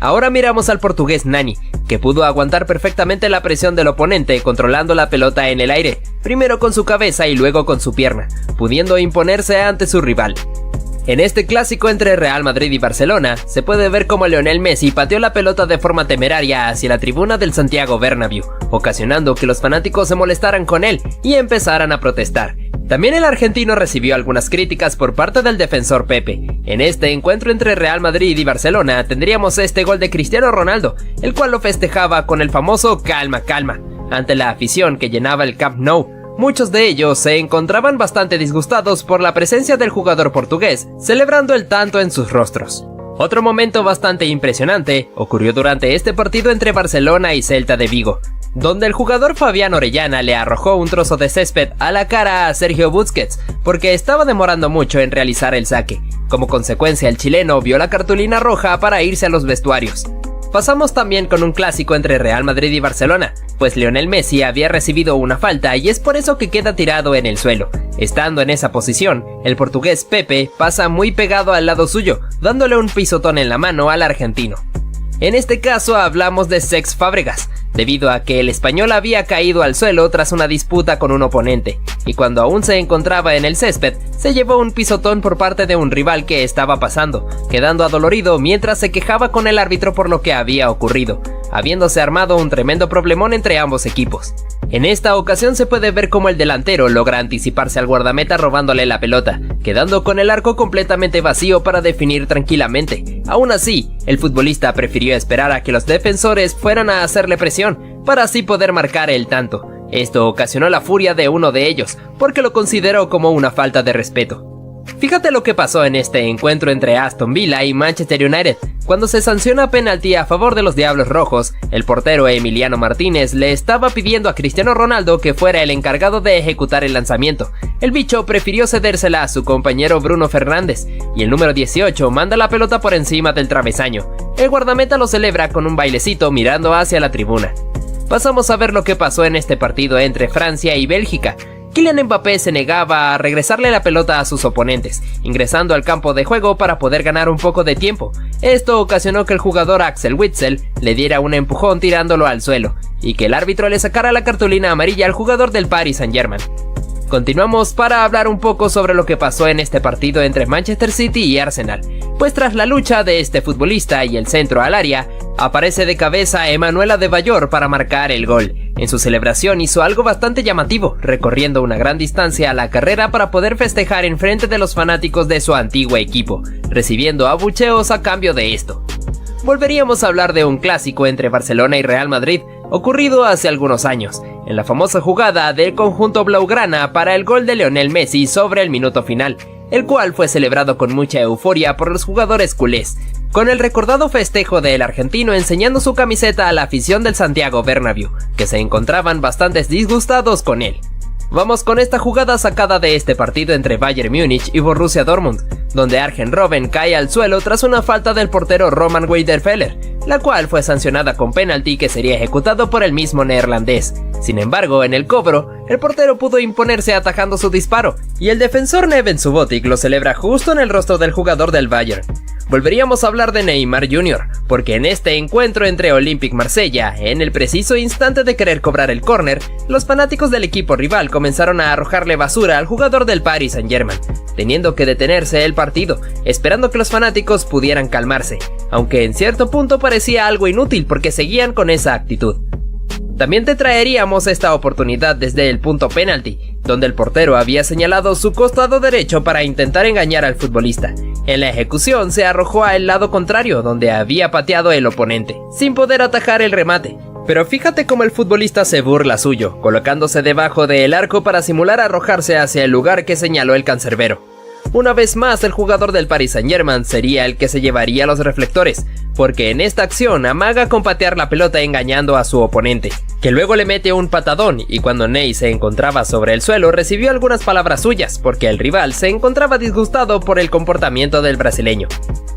Ahora miramos al portugués Nani, que pudo aguantar perfectamente la presión del oponente controlando la pelota en el aire, primero con su cabeza y luego con su pierna, pudiendo imponerse ante su rival. En este clásico entre Real Madrid y Barcelona, se puede ver cómo Lionel Messi pateó la pelota de forma temeraria hacia la tribuna del Santiago Bernabéu, ocasionando que los fanáticos se molestaran con él y empezaran a protestar. También el argentino recibió algunas críticas por parte del defensor Pepe. En este encuentro entre Real Madrid y Barcelona tendríamos este gol de Cristiano Ronaldo, el cual lo festejaba con el famoso calma, calma, ante la afición que llenaba el Camp Nou. Muchos de ellos se encontraban bastante disgustados por la presencia del jugador portugués, celebrando el tanto en sus rostros. Otro momento bastante impresionante ocurrió durante este partido entre Barcelona y Celta de Vigo, donde el jugador Fabián Orellana le arrojó un trozo de césped a la cara a Sergio Busquets porque estaba demorando mucho en realizar el saque. Como consecuencia, el chileno vio la cartulina roja para irse a los vestuarios. Pasamos también con un clásico entre Real Madrid y Barcelona, pues Lionel Messi había recibido una falta y es por eso que queda tirado en el suelo. Estando en esa posición, el portugués Pepe pasa muy pegado al lado suyo, dándole un pisotón en la mano al argentino. En este caso hablamos de Cesc Fábregas, debido a que el español había caído al suelo tras una disputa con un oponente, y cuando aún se encontraba en el césped, se llevó un pisotón por parte de un rival que estaba pasando, quedando adolorido mientras se quejaba con el árbitro por lo que había ocurrido, habiéndose armado un tremendo problemón entre ambos equipos. En esta ocasión se puede ver cómo el delantero logra anticiparse al guardameta robándole la pelota, quedando con el arco completamente vacío para definir tranquilamente. Aún así, el futbolista prefirió esperar a que los defensores fueran a hacerle presión, para así poder marcar el tanto. Esto ocasionó la furia de uno de ellos, porque lo consideró como una falta de respeto. Fíjate lo que pasó en este encuentro entre Aston Villa y Manchester United. Cuando se sanciona penalti a favor de los Diablos Rojos, el portero Emiliano Martínez le estaba pidiendo a Cristiano Ronaldo que fuera el encargado de ejecutar el lanzamiento. El bicho prefirió cedérsela a su compañero Bruno Fernández, y el número 18 manda la pelota por encima del travesaño. El guardameta lo celebra con un bailecito mirando hacia la tribuna. Pasamos a ver lo que pasó en este partido entre Francia y Bélgica. Kylian Mbappé se negaba a regresarle la pelota a sus oponentes, ingresando al campo de juego para poder ganar un poco de tiempo. Esto ocasionó que el jugador Axel Witsel le diera un empujón tirándolo al suelo, y que el árbitro le sacara la cartulina amarilla al jugador del Paris Saint-Germain. Continuamos para hablar un poco sobre lo que pasó en este partido entre Manchester City y Arsenal, pues tras la lucha de este futbolista y el centro al área, aparece de cabeza Emmanuel Adebayor para marcar el gol. En su celebración hizo algo bastante llamativo, recorriendo una gran distancia a la carrera para poder festejar en frente de los fanáticos de su antiguo equipo, recibiendo abucheos a cambio de esto. Volveríamos a hablar de un clásico entre Barcelona y Real Madrid, ocurrido hace algunos años, en la famosa jugada del conjunto blaugrana para el gol de Lionel Messi sobre el minuto final, el cual fue celebrado con mucha euforia por los jugadores culés, con el recordado festejo del argentino enseñando su camiseta a la afición del Santiago Bernabéu, que se encontraban bastantes disgustados con él. Vamos con esta jugada sacada de este partido entre Bayern Múnich y Borussia Dortmund, donde Arjen Robben cae al suelo tras una falta del portero Roman Weidenfeller, la cual fue sancionada con penalti que sería ejecutado por el mismo neerlandés. Sin embargo, en el cobro, el portero pudo imponerse atajando su disparo, y el defensor Neven Subotic lo celebra justo en el rostro del jugador del Bayern. Volveríamos a hablar de Neymar Jr., porque en este encuentro entre Olympique Marsella, en el preciso instante de querer cobrar el córner, los fanáticos del equipo rival comenzaron a arrojarle basura al jugador del Paris Saint-Germain, teniendo que detenerse el partido, esperando que los fanáticos pudieran calmarse, aunque en cierto punto parecía algo inútil porque seguían con esa actitud. También te traeríamos esta oportunidad desde el punto penalti, donde el portero había señalado su costado derecho para intentar engañar al futbolista. En la ejecución se arrojó al lado contrario, donde había pateado el oponente, sin poder atajar el remate. Pero fíjate cómo el futbolista se burla suyo, colocándose debajo del arco para simular arrojarse hacia el lugar que señaló el cancerbero. Una vez más, el jugador del Paris Saint-Germain sería el que se llevaría los reflectores, porque en esta acción amaga con patear la pelota engañando a su oponente, que luego le mete un patadón, y cuando Ney se encontraba sobre el suelo recibió algunas palabras suyas, porque el rival se encontraba disgustado por el comportamiento del brasileño.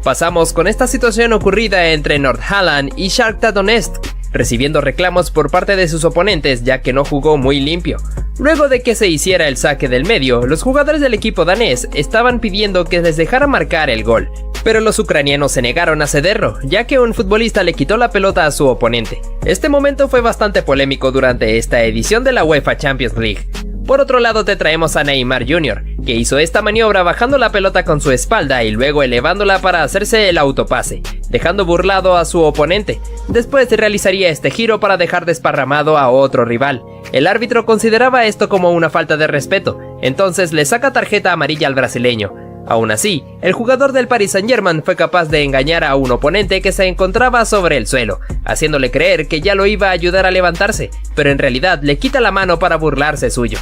Pasamos con esta situación ocurrida entre Nordsjælland y Shakhtar Donetsk, recibiendo reclamos por parte de sus oponentes ya que no jugó muy limpio. Luego de que se hiciera el saque del medio, los jugadores del equipo danés estaban pidiendo que les dejara marcar el gol, pero los ucranianos se negaron a cederlo, ya que un futbolista le quitó la pelota a su oponente. Este momento fue bastante polémico durante esta edición de la UEFA Champions League. Por otro lado te traemos a Neymar Jr., que hizo esta maniobra bajando la pelota con su espalda y luego elevándola para hacerse el autopase, dejando burlado a su oponente. Después realizaría este giro para dejar desparramado a otro rival. El árbitro consideraba esto como una falta de respeto, entonces le saca tarjeta amarilla al brasileño. Aún así, el jugador del Paris Saint-Germain fue capaz de engañar a un oponente que se encontraba sobre el suelo, haciéndole creer que ya lo iba a ayudar a levantarse, pero en realidad le quita la mano para burlarse suyo.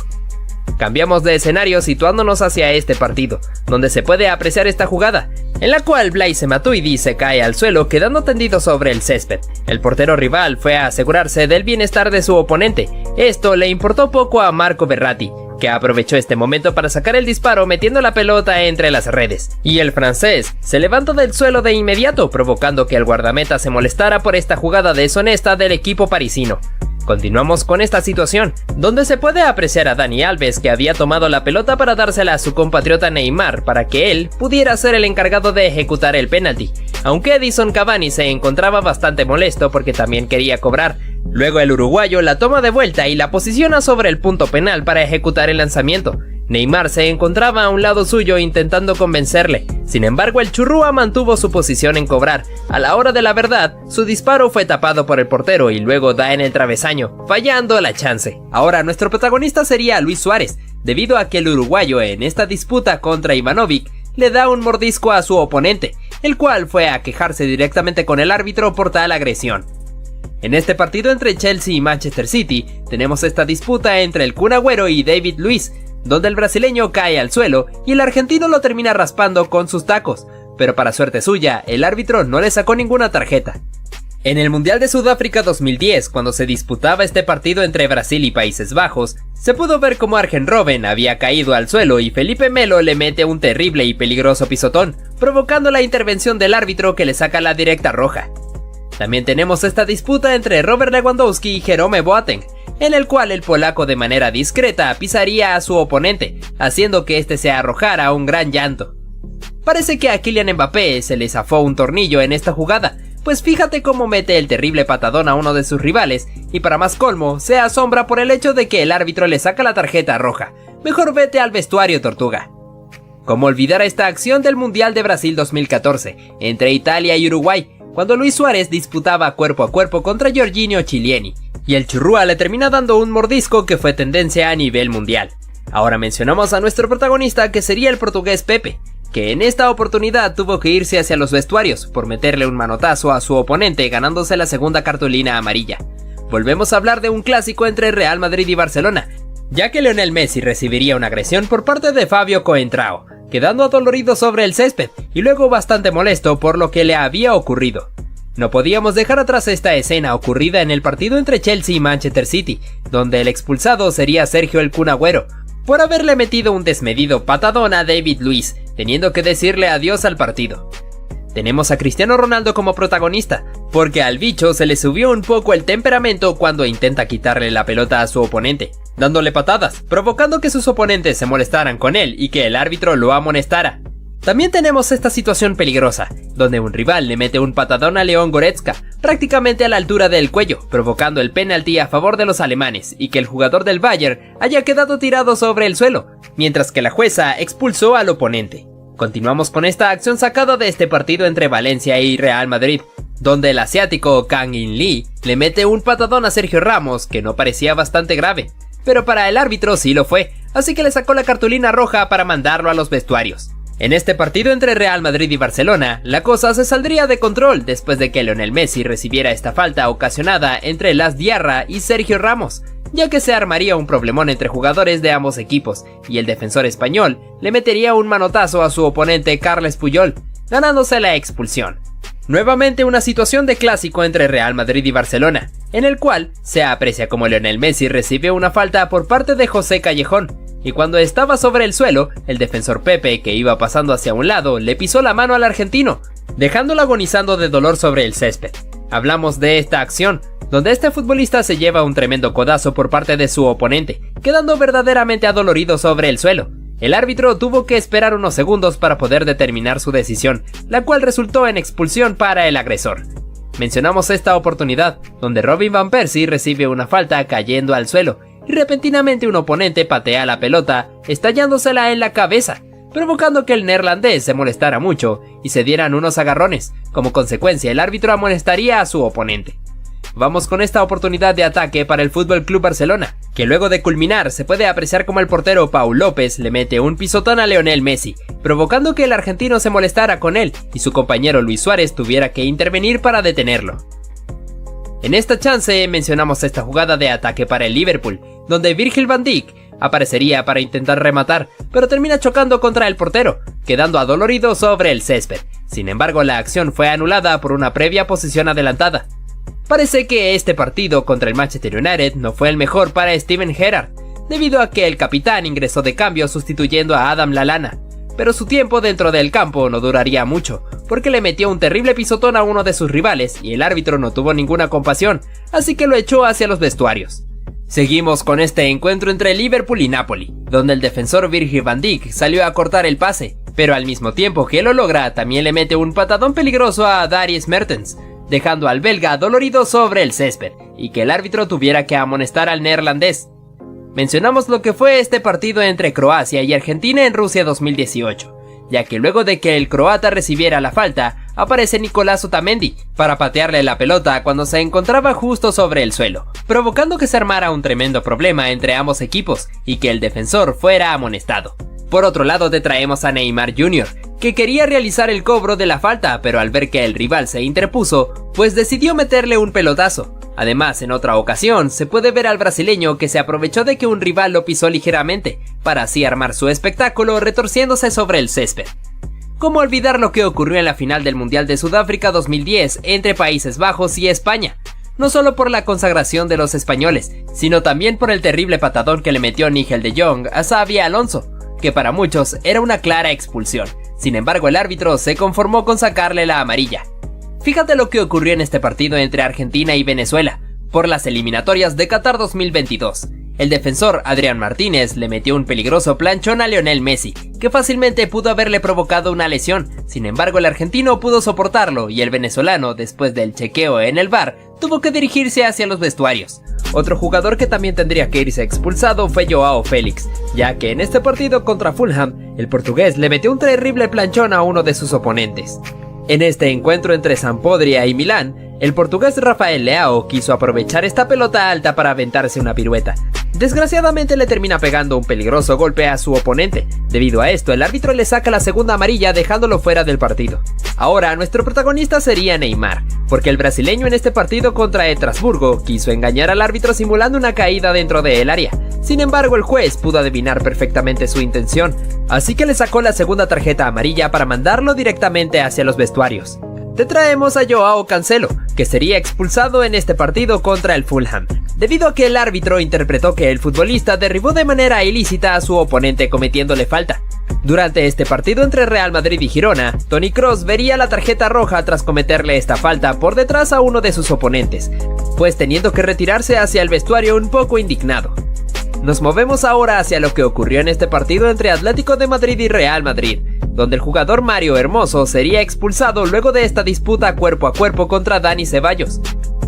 Cambiamos de escenario situándonos hacia este partido, donde se puede apreciar esta jugada, en la cual Blaise Matuidi se cae al suelo quedando tendido sobre el césped. El portero rival fue a asegurarse del bienestar de su oponente. Esto le importó poco a Marco Verratti, que aprovechó este momento para sacar el disparo metiendo la pelota entre las redes. Y el francés se levantó del suelo de inmediato, provocando que el guardameta se molestara por esta jugada deshonesta del equipo parisino. Continuamos con esta situación, donde se puede apreciar a Dani Alves, que había tomado la pelota para dársela a su compatriota Neymar para que él pudiera ser el encargado de ejecutar el penalti, aunque Edinson Cavani se encontraba bastante molesto porque también quería cobrar. Luego el uruguayo la toma de vuelta y la posiciona sobre el punto penal para ejecutar el lanzamiento. Neymar se encontraba a un lado suyo intentando convencerle, sin embargo el churrúa mantuvo su posición en cobrar. A la hora de la verdad, su disparo fue tapado por el portero y luego da en el travesaño, fallando la chance. Ahora nuestro protagonista sería Luis Suárez, debido a que el uruguayo en esta disputa contra Ivanovic le da un mordisco a su oponente, el cual fue a quejarse directamente con el árbitro por tal agresión. En este partido entre Chelsea y Manchester City, tenemos esta disputa entre el Kun Agüero y David Luiz, donde el brasileño cae al suelo y el argentino lo termina raspando con sus tacos, pero para suerte suya, el árbitro no le sacó ninguna tarjeta. En el Mundial de Sudáfrica 2010, cuando se disputaba este partido entre Brasil y Países Bajos, se pudo ver cómo Arjen Robben había caído al suelo y Felipe Melo le mete un terrible y peligroso pisotón, provocando la intervención del árbitro que le saca la directa roja. También tenemos esta disputa entre Robert Lewandowski y Jerome Boateng, en el cual el polaco de manera discreta pisaría a su oponente, haciendo que este se arrojara a un gran llanto. Parece que a Kylian Mbappé se le zafó un tornillo en esta jugada, pues fíjate cómo mete el terrible patadón a uno de sus rivales, y para más colmo, se asombra por el hecho de que el árbitro le saca la tarjeta roja. Mejor vete al vestuario, tortuga. ¿Cómo olvidar esta acción del Mundial de Brasil 2014, entre Italia y Uruguay, cuando Luis Suárez disputaba cuerpo a cuerpo contra Giorginio Chiellini, y el churrúa le termina dando un mordisco que fue tendencia a nivel mundial? Ahora mencionamos a nuestro protagonista, que sería el portugués Pepe, que en esta oportunidad tuvo que irse hacia los vestuarios por meterle un manotazo a su oponente, ganándose la segunda cartulina amarilla. Volvemos a hablar de un clásico entre Real Madrid y Barcelona, ya que Lionel Messi recibiría una agresión por parte de Fabio Coentrao, quedando adolorido sobre el césped y luego bastante molesto por lo que le había ocurrido. No podíamos dejar atrás esta escena ocurrida en el partido entre Chelsea y Manchester City, donde el expulsado sería Sergio el Kun Agüero, por haberle metido un desmedido patadón a David Luiz, teniendo que decirle adiós al partido. Tenemos a Cristiano Ronaldo como protagonista, porque al bicho se le subió un poco el temperamento cuando intenta quitarle la pelota a su oponente, dándole patadas, provocando que sus oponentes se molestaran con él y que el árbitro lo amonestara. También tenemos esta situación peligrosa, donde un rival le mete un patadón a León Goretzka, prácticamente a la altura del cuello, provocando el penalti a favor de los alemanes y que el jugador del Bayern haya quedado tirado sobre el suelo, mientras que la jueza expulsó al oponente. Continuamos con esta acción sacada de este partido entre Valencia y Real Madrid, donde el asiático Kang In Lee le mete un patadón a Sergio Ramos que no parecía bastante grave, pero para el árbitro sí lo fue, así que le sacó la cartulina roja para mandarlo a los vestuarios. En este partido entre Real Madrid y Barcelona, la cosa se saldría de control después de que Lionel Messi recibiera esta falta ocasionada entre Las Diarra y Sergio Ramos, ya que se armaría un problemón entre jugadores de ambos equipos, y el defensor español le metería un manotazo a su oponente Carles Puyol, ganándose la expulsión. Nuevamente una situación de clásico entre Real Madrid y Barcelona, en el cual se aprecia como Lionel Messi recibe una falta por parte de José Callejón, y cuando estaba sobre el suelo, el defensor Pepe, que iba pasando hacia un lado, le pisó la mano al argentino, dejándolo agonizando de dolor sobre el césped. Hablamos de esta acción, donde este futbolista se lleva un tremendo codazo por parte de su oponente, quedando verdaderamente adolorido sobre el suelo. El árbitro tuvo que esperar unos segundos para poder determinar su decisión, la cual resultó en expulsión para el agresor. Mencionamos esta oportunidad, donde Robin Van Persie recibe una falta cayendo al suelo, y repentinamente un oponente patea la pelota, estallándosela en la cabeza, provocando que el neerlandés se molestara mucho y se dieran unos agarrones. Como consecuencia, el árbitro amonestaría a su oponente. Vamos con esta oportunidad de ataque para el FC Barcelona, que luego de culminar se puede apreciar como el portero Paul López le mete un pisotón a Lionel Messi, provocando que el argentino se molestara con él y su compañero Luis Suárez tuviera que intervenir para detenerlo. En esta chance mencionamos esta jugada de ataque para el Liverpool, donde Virgil van Dijk aparecería para intentar rematar, pero termina chocando contra el portero, quedando adolorido sobre el césped. Sin embargo, la acción fue anulada por una previa posición adelantada. Parece que este partido contra el Manchester United no fue el mejor para Steven Gerrard, debido a que el capitán ingresó de cambio sustituyendo a Adam Lallana, pero su tiempo dentro del campo no duraría mucho, porque le metió un terrible pisotón a uno de sus rivales y el árbitro no tuvo ninguna compasión, así que lo echó hacia los vestuarios. Seguimos con este encuentro entre Liverpool y Napoli, donde el defensor Virgil van Dijk salió a cortar el pase, pero al mismo tiempo que lo logra también le mete un patadón peligroso a Dries Mertens, dejando al belga dolorido sobre el césped, y que el árbitro tuviera que amonestar al neerlandés. Mencionamos lo que fue este partido entre Croacia y Argentina en Rusia 2018, ya que luego de que el croata recibiera la falta, aparece Nicolás Otamendi para patearle la pelota cuando se encontraba justo sobre el suelo, provocando que se armara un tremendo problema entre ambos equipos y que el defensor fuera amonestado. Por otro lado te traemos a Neymar Jr., que quería realizar el cobro de la falta, pero al ver que el rival se interpuso, pues decidió meterle un pelotazo. Además, en otra ocasión, se puede ver al brasileño que se aprovechó de que un rival lo pisó ligeramente, para así armar su espectáculo retorciéndose sobre el césped. ¿Cómo olvidar lo que ocurrió en la final del Mundial de Sudáfrica 2010 entre Países Bajos y España? No solo por la consagración de los españoles, sino también por el terrible patadón que le metió Nigel de Jong a Xabi Alonso, que para muchos era una clara expulsión. Sin embargo, el árbitro se conformó con sacarle la amarilla. Fíjate lo que ocurrió en este partido entre Argentina y Venezuela, por las eliminatorias de Qatar 2022. El defensor Adrián Martínez le metió un peligroso planchón a Lionel Messi, que fácilmente pudo haberle provocado una lesión. Sin embargo, el argentino pudo soportarlo y el venezolano, después del chequeo en el VAR, tuvo que dirigirse hacia los vestuarios. Otro jugador que también tendría que irse expulsado fue Joao Félix, ya que en este partido contra Fulham, el portugués le metió un terrible planchón a uno de sus oponentes. En este encuentro entre Sampdoria y Milán, el portugués Rafael Leao quiso aprovechar esta pelota alta para aventarse una pirueta. Desgraciadamente le termina pegando un peligroso golpe a su oponente. Debido a esto, el árbitro le saca la segunda amarilla dejándolo fuera del partido. Ahora, nuestro protagonista sería Neymar, porque el brasileño en este partido contra Estrasburgo quiso engañar al árbitro simulando una caída dentro del área. Sin embargo, el juez pudo adivinar perfectamente su intención, así que le sacó la segunda tarjeta amarilla para mandarlo directamente hacia los vestuarios. Te traemos a Joao Cancelo, que sería expulsado en este partido contra el Fulham, debido a que el árbitro interpretó que el futbolista derribó de manera ilícita a su oponente cometiéndole falta. Durante este partido entre Real Madrid y Girona, Toni Kroos vería la tarjeta roja tras cometerle esta falta por detrás a uno de sus oponentes, pues teniendo que retirarse hacia el vestuario un poco indignado. Nos movemos ahora hacia lo que ocurrió en este partido entre Atlético de Madrid y Real Madrid, donde el jugador Mario Hermoso sería expulsado luego de esta disputa cuerpo a cuerpo contra Dani Ceballos,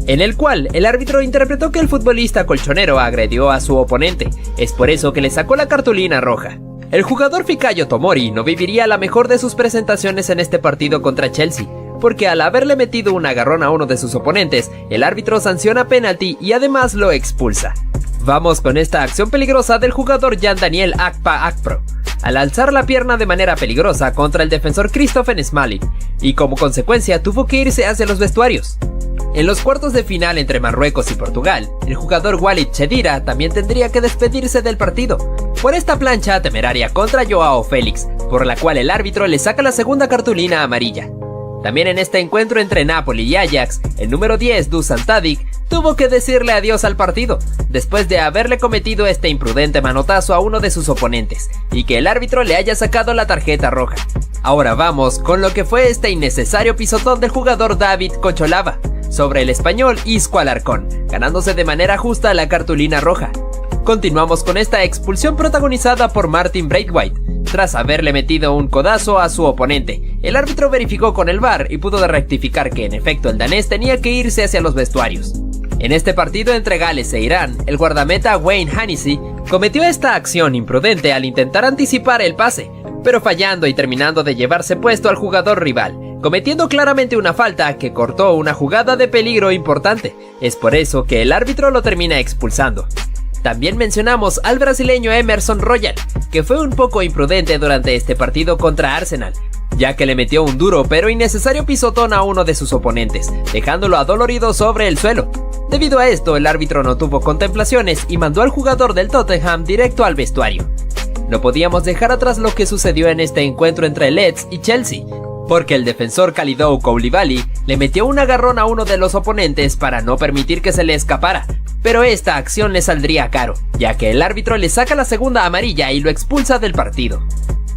en el cual el árbitro interpretó que el futbolista colchonero agredió a su oponente. Es por eso que le sacó la cartulina roja. El jugador Fikayo Tomori no viviría la mejor de sus presentaciones en este partido contra Chelsea, porque al haberle metido un agarrón a uno de sus oponentes, el árbitro sanciona penalti y además lo expulsa. Vamos con esta acción peligrosa del jugador Jan Daniel Akpa Akpro, al alzar la pierna de manera peligrosa contra el defensor Christopher Smalling, y como consecuencia tuvo que irse hacia los vestuarios. En los cuartos de final entre Marruecos y Portugal, el jugador Walid Chedira también tendría que despedirse del partido por esta plancha temeraria contra Joao Félix, por la cual el árbitro le saca la segunda cartulina amarilla. También en este encuentro entre Napoli y Ajax, el número 10 Dusan Tadic tuvo que decirle adiós al partido, después de haberle cometido este imprudente manotazo a uno de sus oponentes, y que el árbitro le haya sacado la tarjeta roja. Ahora vamos con lo que fue este innecesario pisotón del jugador David Cocholava sobre el español Isco Alarcón, ganándose de manera justa la cartulina roja. Continuamos con esta expulsión protagonizada por Martin Braithwaite. Tras haberle metido un codazo a su oponente, el árbitro verificó con el VAR y pudo rectificar que en efecto el danés tenía que irse hacia los vestuarios. En este partido entre Gales e Irán, el guardameta Wayne Hennessy cometió esta acción imprudente al intentar anticipar el pase, pero fallando y terminando de llevarse puesto al jugador rival, cometiendo claramente una falta que cortó una jugada de peligro importante. Es por eso que el árbitro lo termina expulsando. También mencionamos al brasileño Emerson Royal, que fue un poco imprudente durante este partido contra Arsenal, ya que le metió un duro pero innecesario pisotón a uno de sus oponentes, dejándolo adolorido sobre el suelo. Debido a esto, el árbitro no tuvo contemplaciones y mandó al jugador del Tottenham directo al vestuario. No podíamos dejar atrás lo que sucedió en este encuentro entre Leeds y Chelsea, porque el defensor Kalidou Koulibaly le metió un agarrón a uno de los oponentes para no permitir que se le escapara, pero esta acción le saldría caro, ya que el árbitro le saca la segunda amarilla y lo expulsa del partido.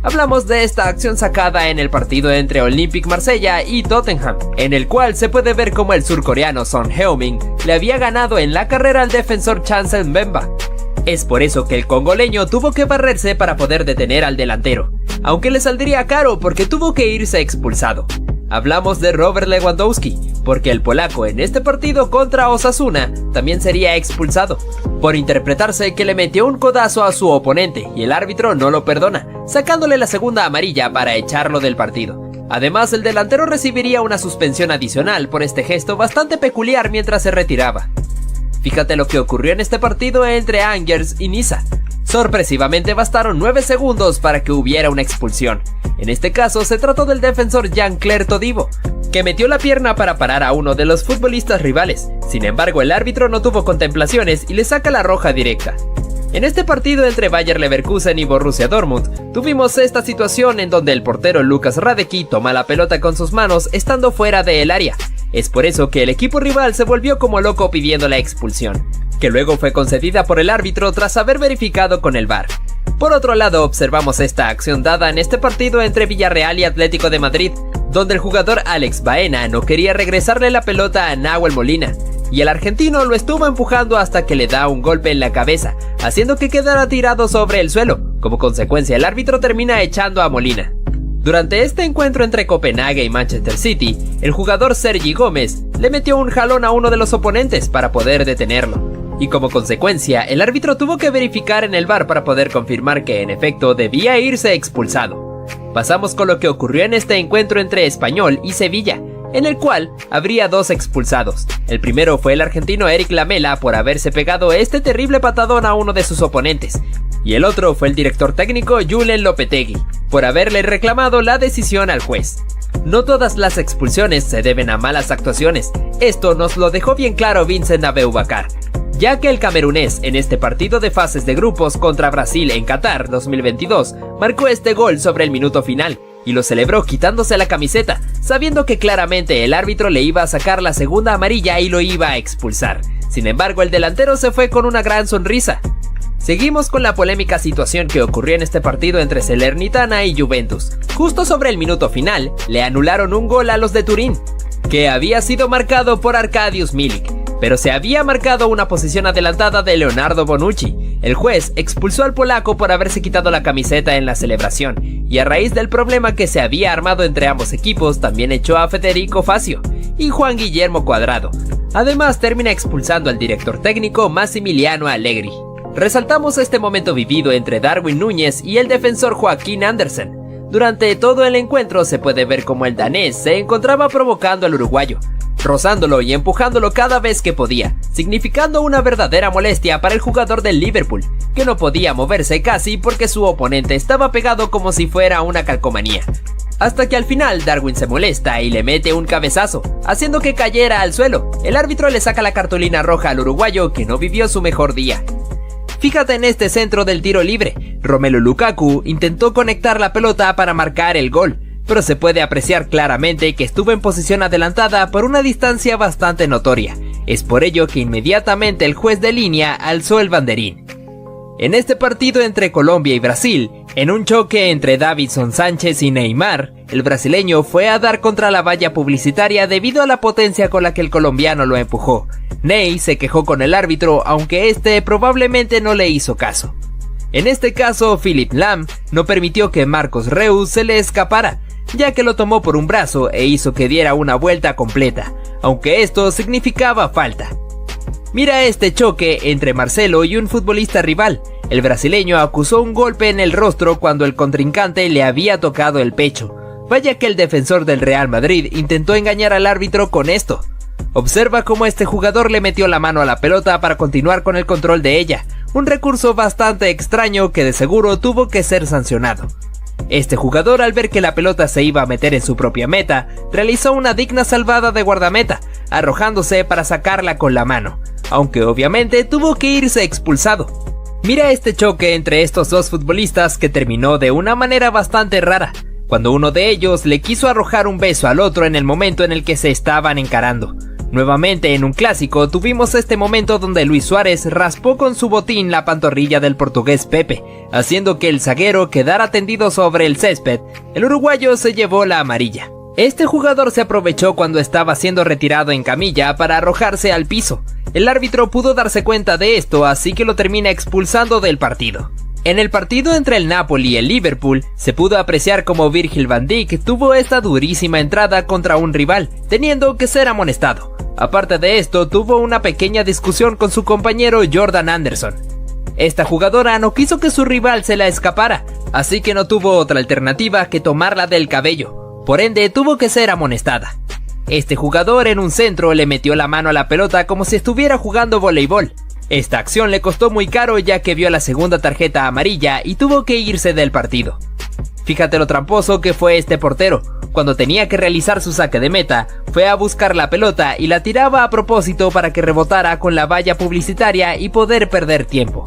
Hablamos de esta acción sacada en el partido entre Olympique Marsella y Tottenham, en el cual se puede ver cómo el surcoreano Son Heung-min le había ganado en la carrera al defensor Chancel Mbemba. Es por eso que el congoleño tuvo que barrerse para poder detener al delantero, aunque le saldría caro porque tuvo que irse expulsado. Hablamos de Robert Lewandowski, porque el polaco en este partido contra Osasuna también sería expulsado, por interpretarse que le metió un codazo a su oponente y el árbitro no lo perdona, sacándole la segunda amarilla para echarlo del partido. Además, el delantero recibiría una suspensión adicional por este gesto bastante peculiar mientras se retiraba. Fíjate lo que ocurrió en este partido entre Angers y Niza. Sorpresivamente bastaron 9 segundos para que hubiera una expulsión. En este caso se trató del defensor Jean-Claire Todibo, que metió la pierna para parar a uno de los futbolistas rivales. Sin embargo, el árbitro no tuvo contemplaciones y le saca la roja directa. En este partido entre Bayer Leverkusen y Borussia Dortmund, tuvimos esta situación en donde el portero Lukas Hradecky toma la pelota con sus manos estando fuera del área. Es por eso que el equipo rival se volvió como loco pidiendo la expulsión, que luego fue concedida por el árbitro tras haber verificado con el VAR. Por otro lado, observamos esta acción dada en este partido entre Villarreal y Atlético de Madrid, donde el jugador Alex Baena no quería regresarle la pelota a Nahuel Molina, y el argentino lo estuvo empujando hasta que le da un golpe en la cabeza, haciendo que quedara tirado sobre el suelo. Como consecuencia, el árbitro termina echando a Molina. Durante este encuentro entre Copenhague y Manchester City, el jugador Sergi Gómez le metió un jalón a uno de los oponentes para poder detenerlo, y como consecuencia, el árbitro tuvo que verificar en el VAR para poder confirmar que en efecto debía irse expulsado. Pasamos con lo que ocurrió en este encuentro entre Español y Sevilla, en el cual habría 2 expulsados. El primero fue el argentino Eric Lamela por haberse pegado este terrible patadón a uno de sus oponentes, y el otro fue el director técnico Julen Lopetegui, por haberle reclamado la decisión al juez. No todas las expulsiones se deben a malas actuaciones, esto nos lo dejó bien claro Vincent Aboubakar, ya que el camerunés en este partido de fases de grupos contra Brasil en Qatar 2022 marcó este gol sobre el minuto final, y lo celebró quitándose la camiseta, sabiendo que claramente el árbitro le iba a sacar la segunda amarilla y lo iba a expulsar. Sin embargo, el delantero se fue con una gran sonrisa. Seguimos con la polémica situación que ocurrió en este partido entre Salernitana y Juventus. Justo sobre el minuto final, le anularon un gol a los de Turín, que había sido marcado por Arkadiusz Milik, pero se había marcado una posición adelantada de Leonardo Bonucci. El juez expulsó al polaco por haberse quitado la camiseta en la celebración, y a raíz del problema que se había armado entre ambos equipos, también echó a Federico Facio y Juan Guillermo Cuadrado. Además, termina expulsando al director técnico Massimiliano Allegri. Resaltamos este momento vivido entre Darwin Núñez y el defensor Joaquín Andersen, Durante todo el encuentro se puede ver como el danés se encontraba provocando al uruguayo, rozándolo y empujándolo cada vez que podía, significando una verdadera molestia para el jugador del Liverpool, que no podía moverse casi porque su oponente estaba pegado como si fuera una calcomanía. Hasta que al final Darwin se molesta y le mete un cabezazo, haciendo que cayera al suelo. El árbitro le saca la cartulina roja al uruguayo, que no vivió su mejor día. Fíjate en este centro del tiro libre. Romelu Lukaku intentó conectar la pelota para marcar el gol, pero se puede apreciar claramente que estuvo en posición adelantada por una distancia bastante notoria. Es por ello que inmediatamente el juez de línea alzó el banderín. En este partido entre Colombia y Brasil, en un choque entre Davinson Sánchez y Neymar, el brasileño fue a dar contra la valla publicitaria debido a la potencia con la que el colombiano lo empujó. Ney se quejó con el árbitro, aunque este probablemente no le hizo caso. En este caso, Philipp Lahm no permitió que Marcos Reus se le escapara, ya que lo tomó por un brazo e hizo que diera una vuelta completa, aunque esto significaba falta. Mira este choque entre Marcelo y un futbolista rival. El brasileño acusó un golpe en el rostro cuando el contrincante le había tocado el pecho. Vaya que el defensor del Real Madrid intentó engañar al árbitro con esto. Observa cómo este jugador le metió la mano a la pelota para continuar con el control de ella, un recurso bastante extraño que de seguro tuvo que ser sancionado. Este jugador, al ver que la pelota se iba a meter en su propia meta, realizó una digna salvada de guardameta, arrojándose para sacarla con la mano, aunque obviamente tuvo que irse expulsado. Mira este choque entre estos dos futbolistas que terminó de una manera bastante rara, cuando uno de ellos le quiso arrojar un beso al otro en el momento en el que se estaban encarando. Nuevamente en un clásico tuvimos este momento donde Luis Suárez raspó con su botín la pantorrilla del portugués Pepe, haciendo que el zaguero quedara tendido sobre el césped. El uruguayo se llevó la amarilla. Este jugador se aprovechó cuando estaba siendo retirado en camilla para arrojarse al piso. El árbitro pudo darse cuenta de esto, así que lo termina expulsando del partido. En el partido entre el Napoli y el Liverpool, se pudo apreciar como Virgil van Dijk tuvo esta durísima entrada contra un rival, teniendo que ser amonestado. Aparte de esto, tuvo una pequeña discusión con su compañero Jordan Anderson. Esta jugadora no quiso que su rival se la escapara, así que no tuvo otra alternativa que tomarla del cabello, por ende tuvo que ser amonestada. Este jugador en un centro le metió la mano a la pelota como si estuviera jugando voleibol. Esta acción le costó muy caro ya que vio la segunda tarjeta amarilla y tuvo que irse del partido. Fíjate lo tramposo que fue este portero. Cuando tenía que realizar su saque de meta, fue a buscar la pelota y la tiraba a propósito para que rebotara con la valla publicitaria y poder perder tiempo.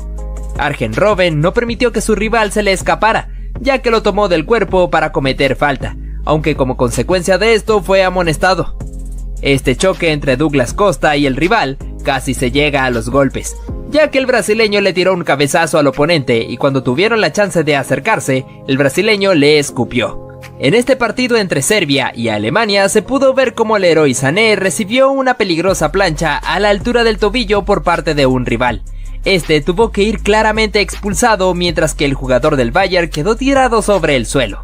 Arjen Robben no permitió que su rival se le escapara, ya que lo tomó del cuerpo para cometer falta, aunque como consecuencia de esto fue amonestado. Este choque entre Douglas Costa y el rival casi se llega a los golpes, ya que el brasileño le tiró un cabezazo al oponente y cuando tuvieron la chance de acercarse, el brasileño le escupió. En este partido entre Serbia y Alemania se pudo ver cómo Leroy Sané recibió una peligrosa plancha a la altura del tobillo por parte de un rival. Este tuvo que ir claramente expulsado mientras que el jugador del Bayern quedó tirado sobre el suelo.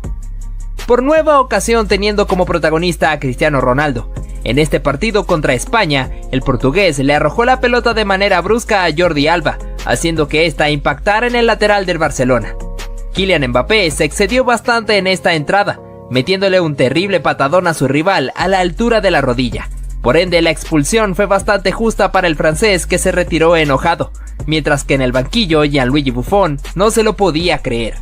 Por nueva ocasión teniendo como protagonista a Cristiano Ronaldo. En este partido contra España, el portugués le arrojó la pelota de manera brusca a Jordi Alba, haciendo que ésta impactara en el lateral del Barcelona. Kylian Mbappé se excedió bastante en esta entrada, metiéndole un terrible patadón a su rival a la altura de la rodilla. Por ende, la expulsión fue bastante justa para el francés, que se retiró enojado, mientras que en el banquillo Gianluigi Buffon no se lo podía creer.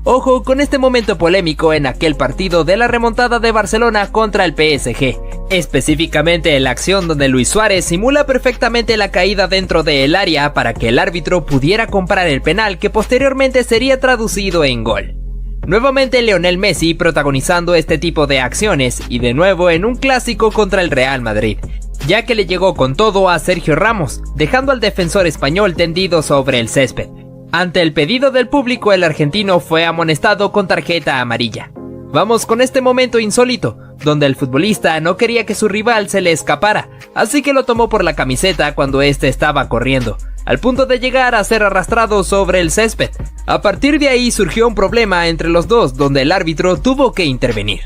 Ojo con este momento polémico en aquel partido de la remontada de Barcelona contra el PSG, específicamente en la acción donde Luis Suárez simula perfectamente la caída dentro del área para que el árbitro pudiera comprar el penal que posteriormente sería traducido en gol. Nuevamente Lionel Messi protagonizando este tipo de acciones y de nuevo en un clásico contra el Real Madrid, ya que le llegó con todo a Sergio Ramos, dejando al defensor español tendido sobre el césped. Ante el pedido del público, el argentino fue amonestado con tarjeta amarilla. Vamos con este momento insólito, donde el futbolista no quería que su rival se le escapara, así que lo tomó por la camiseta cuando este estaba corriendo, al punto de llegar a ser arrastrado sobre el césped. A partir de ahí surgió un problema entre los dos, donde el árbitro tuvo que intervenir.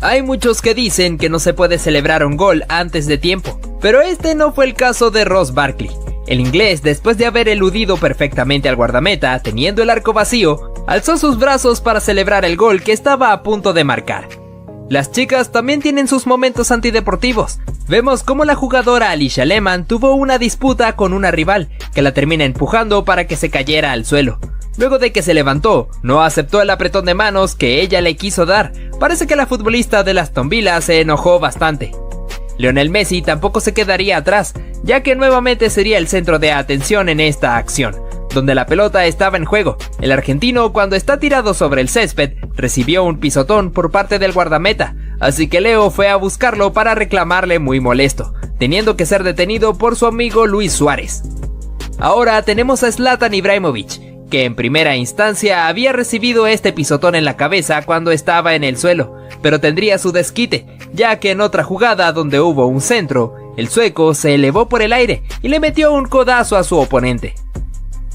Hay muchos que dicen que no se puede celebrar un gol antes de tiempo, pero este no fue el caso de Ross Barkley. El inglés, después de haber eludido perfectamente al guardameta, teniendo el arco vacío, Alzó sus brazos para celebrar el gol que estaba a punto de marcar. Las chicas también tienen sus momentos antideportivos. Vemos cómo la jugadora Alicia Lehmann tuvo una disputa con una rival, que la termina empujando para que se cayera al suelo. Luego de que se levantó, no aceptó el apretón de manos que ella le quiso dar. Parece que la futbolista de Aston Villa se enojó bastante. Lionel Messi tampoco se quedaría atrás, ya que nuevamente sería el centro de atención en esta acción, donde la pelota estaba en juego. El argentino, cuando está tirado sobre el césped, recibió un pisotón por parte del guardameta, así que Leo fue a buscarlo para reclamarle muy molesto, teniendo que ser detenido por su amigo Luis Suárez. Ahora tenemos a Zlatan Ibrahimović, que en primera instancia había recibido este pisotón en la cabeza cuando estaba en el suelo, pero tendría su desquite, ya que en otra jugada donde hubo un centro, el sueco se elevó por el aire y le metió un codazo a su oponente.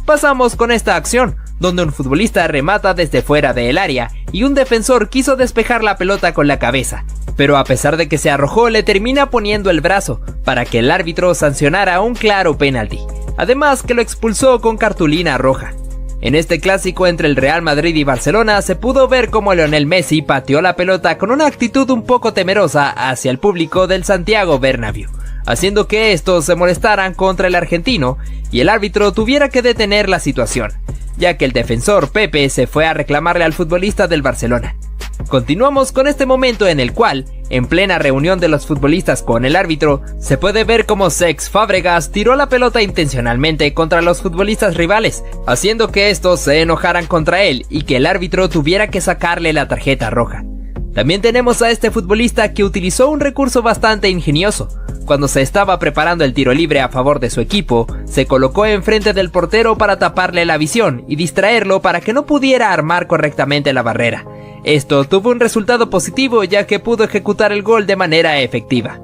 Pasamos con esta acción, donde un futbolista remata desde fuera del área y un defensor quiso despejar la pelota con la cabeza, pero a pesar de que se arrojó le termina poniendo el brazo para que el árbitro sancionara un claro penalti, además que lo expulsó con cartulina roja. En este clásico entre el Real Madrid y Barcelona se pudo ver cómo Lionel Messi pateó la pelota con una actitud un poco temerosa hacia el público del Santiago Bernabéu, haciendo que estos se molestaran contra el argentino y el árbitro tuviera que detener la situación, ya que el defensor Pepe se fue a reclamarle al futbolista del Barcelona. Continuamos con este momento en el cual, en plena reunión de los futbolistas con el árbitro, se puede ver cómo Cesc Fábregas tiró la pelota intencionalmente contra los futbolistas rivales, haciendo que estos se enojaran contra él y que el árbitro tuviera que sacarle la tarjeta roja. También tenemos a este futbolista que utilizó un recurso bastante ingenioso. Cuando se estaba preparando el tiro libre a favor de su equipo, se colocó enfrente del portero para taparle la visión y distraerlo para que no pudiera armar correctamente la barrera. Esto tuvo un resultado positivo, ya que pudo ejecutar el gol de manera efectiva.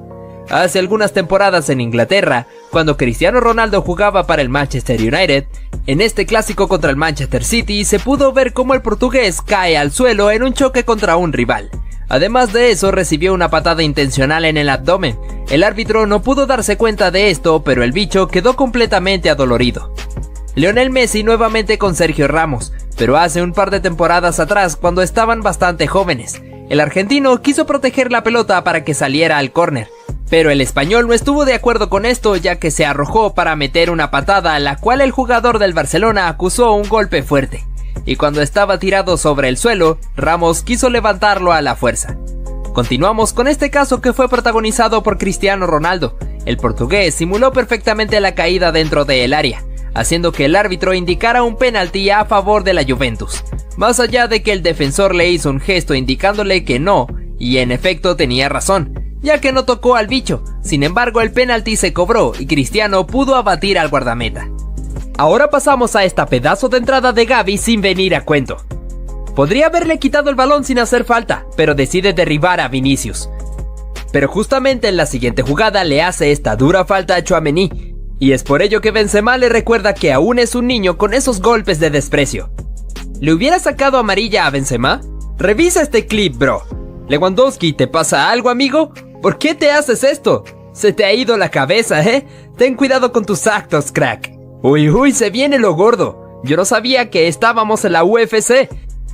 Hace algunas temporadas en Inglaterra, cuando Cristiano Ronaldo jugaba para el Manchester United, en este clásico contra el Manchester City se pudo ver cómo el portugués cae al suelo en un choque contra un rival. Además de eso, recibió una patada intencional en el abdomen. El árbitro no pudo darse cuenta de esto, pero el bicho quedó completamente adolorido. Lionel Messi nuevamente con Sergio Ramos, pero hace un par de temporadas atrás cuando estaban bastante jóvenes. El argentino quiso proteger la pelota para que saliera al córner, pero el español no estuvo de acuerdo con esto, ya que se arrojó para meter una patada a la cual el jugador del Barcelona acusó un golpe fuerte. Y cuando estaba tirado sobre el suelo, Ramos quiso levantarlo a la fuerza. Continuamos con este caso que fue protagonizado por Cristiano Ronaldo. El portugués simuló perfectamente la caída dentro del área, haciendo que el árbitro indicara un penalti a favor de la Juventus, más allá de que el defensor le hizo un gesto indicándole que no, y en efecto tenía razón, ya que no tocó al bicho. Sin embargo, el penalti se cobró y Cristiano pudo abatir al guardameta. Ahora pasamos a esta pedazo de entrada de Gavi sin venir a cuento. Podría haberle quitado el balón sin hacer falta, pero decide derribar a Vinicius. Pero justamente en la siguiente jugada le hace esta dura falta a Tchouaméni, y es por ello que Benzema le recuerda que aún es un niño con esos golpes de desprecio. ¿Le hubiera sacado amarilla a Benzema? Revisa este clip, bro. Lewandowski, ¿te pasa algo, amigo? ¿Por qué te haces esto? Se te ha ido la cabeza, ¿eh? Ten cuidado con tus actos, crack. Uy, se viene lo gordo. Yo no sabía que estábamos en la UFC.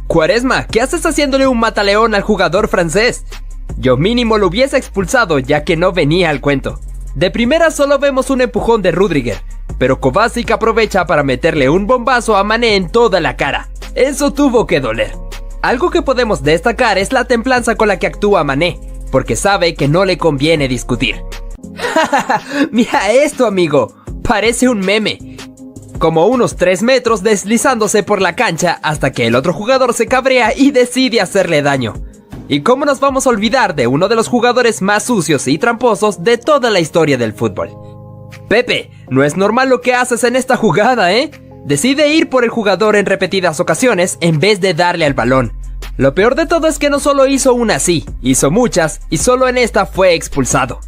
Quaresma, ¿qué haces haciéndole un mataleón al jugador francés? Yo mínimo lo hubiese expulsado, ya que no venía al cuento. De primera solo vemos un empujón de Rüdiger, pero Kovacic aprovecha para meterle un bombazo a Mané en toda la cara. Eso tuvo que doler. Algo que podemos destacar es la templanza con la que actúa Mané, porque sabe que no le conviene discutir. Mira esto, amigo, parece un meme. Como unos 3 metros deslizándose por la cancha hasta que el otro jugador se cabrea y decide hacerle daño. ¿Y cómo nos vamos a olvidar de uno de los jugadores más sucios y tramposos de toda la historia del fútbol? Pepe, no es normal lo que haces en esta jugada, ¿eh? Decide ir por el jugador en repetidas ocasiones en vez de darle al balón. Lo peor de todo es que no solo hizo una así, hizo muchas y solo en esta fue expulsado.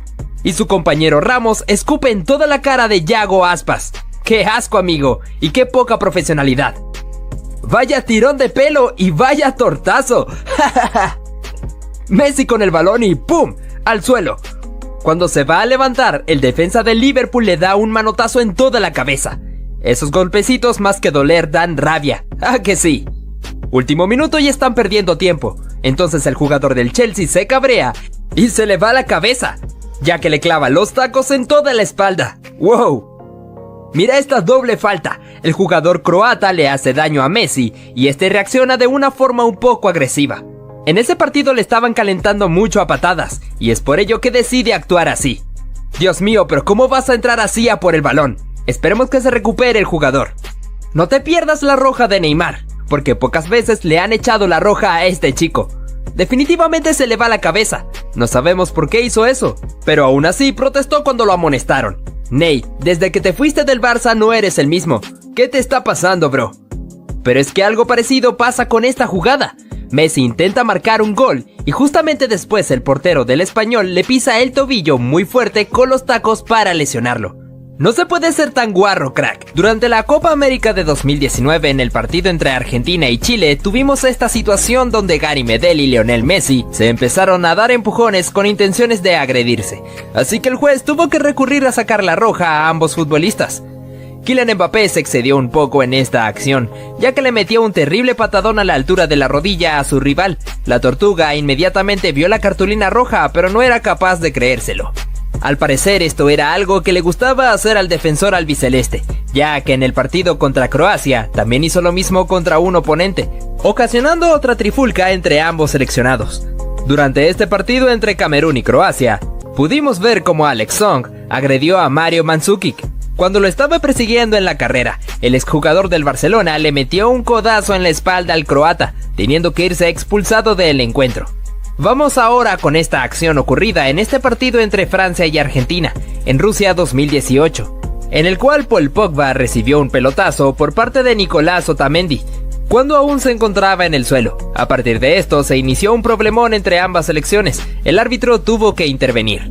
Y su compañero Ramos escupe en toda la cara de Yago Aspas. ¡Qué asco, amigo! ¡Y qué poca profesionalidad! ¡Vaya tirón de pelo y vaya tortazo! Messi con el balón y ¡pum! Al suelo. Cuando se va a levantar, el defensa del Liverpool le da un manotazo en toda la cabeza. Esos golpecitos más que doler dan rabia. ¡Ah, que sí! Último minuto y están perdiendo tiempo. Entonces el jugador del Chelsea se cabrea y se le va la cabeza, ya que le clava los tacos en toda la espalda. ¡Wow! Mira esta doble falta. El jugador croata le hace daño a Messi y este reacciona de una forma un poco agresiva. En ese partido le estaban calentando mucho a patadas y es por ello que decide actuar así. Dios mío, pero ¿cómo vas a entrar así a por el balón? Esperemos que se recupere el jugador. No te pierdas la roja de Neymar, porque pocas veces le han echado la roja a este chico. Definitivamente se le va la cabeza. No sabemos por qué hizo eso, pero aún así protestó cuando lo amonestaron. Ney, desde que te fuiste del Barça no eres el mismo. ¿Qué te está pasando, bro? Pero es que algo parecido pasa con esta jugada. Messi intenta marcar un gol y justamente después el portero del Español le pisa el tobillo muy fuerte con los tacos para lesionarlo. No se puede ser tan guarro, crack. Durante la Copa América de 2019, en el partido entre Argentina y Chile, tuvimos esta situación donde Gary Medel y Lionel Messi se empezaron a dar empujones con intenciones de agredirse. Así que el juez tuvo que recurrir a sacar la roja a ambos futbolistas. Kylian Mbappé se excedió un poco en esta acción, ya que le metió un terrible patadón a la altura de la rodilla a su rival. La Tortuga inmediatamente vio la cartulina roja, pero no era capaz de creérselo. Al parecer esto era algo que le gustaba hacer al defensor albiceleste, ya que en el partido contra Croacia también hizo lo mismo contra un oponente, ocasionando otra trifulca entre ambos seleccionados. Durante este partido entre Camerún y Croacia, pudimos ver cómo Alex Song agredió a Mario Mandzukic. Cuando lo estaba persiguiendo en la carrera, el exjugador del Barcelona le metió un codazo en la espalda al croata, teniendo que irse expulsado del encuentro. Vamos ahora con esta acción ocurrida en este partido entre Francia y Argentina, en Rusia 2018, en el cual Paul Pogba recibió un pelotazo por parte de Nicolás Otamendi, cuando aún se encontraba en el suelo. A partir de esto se inició un problemón entre ambas selecciones, el árbitro tuvo que intervenir.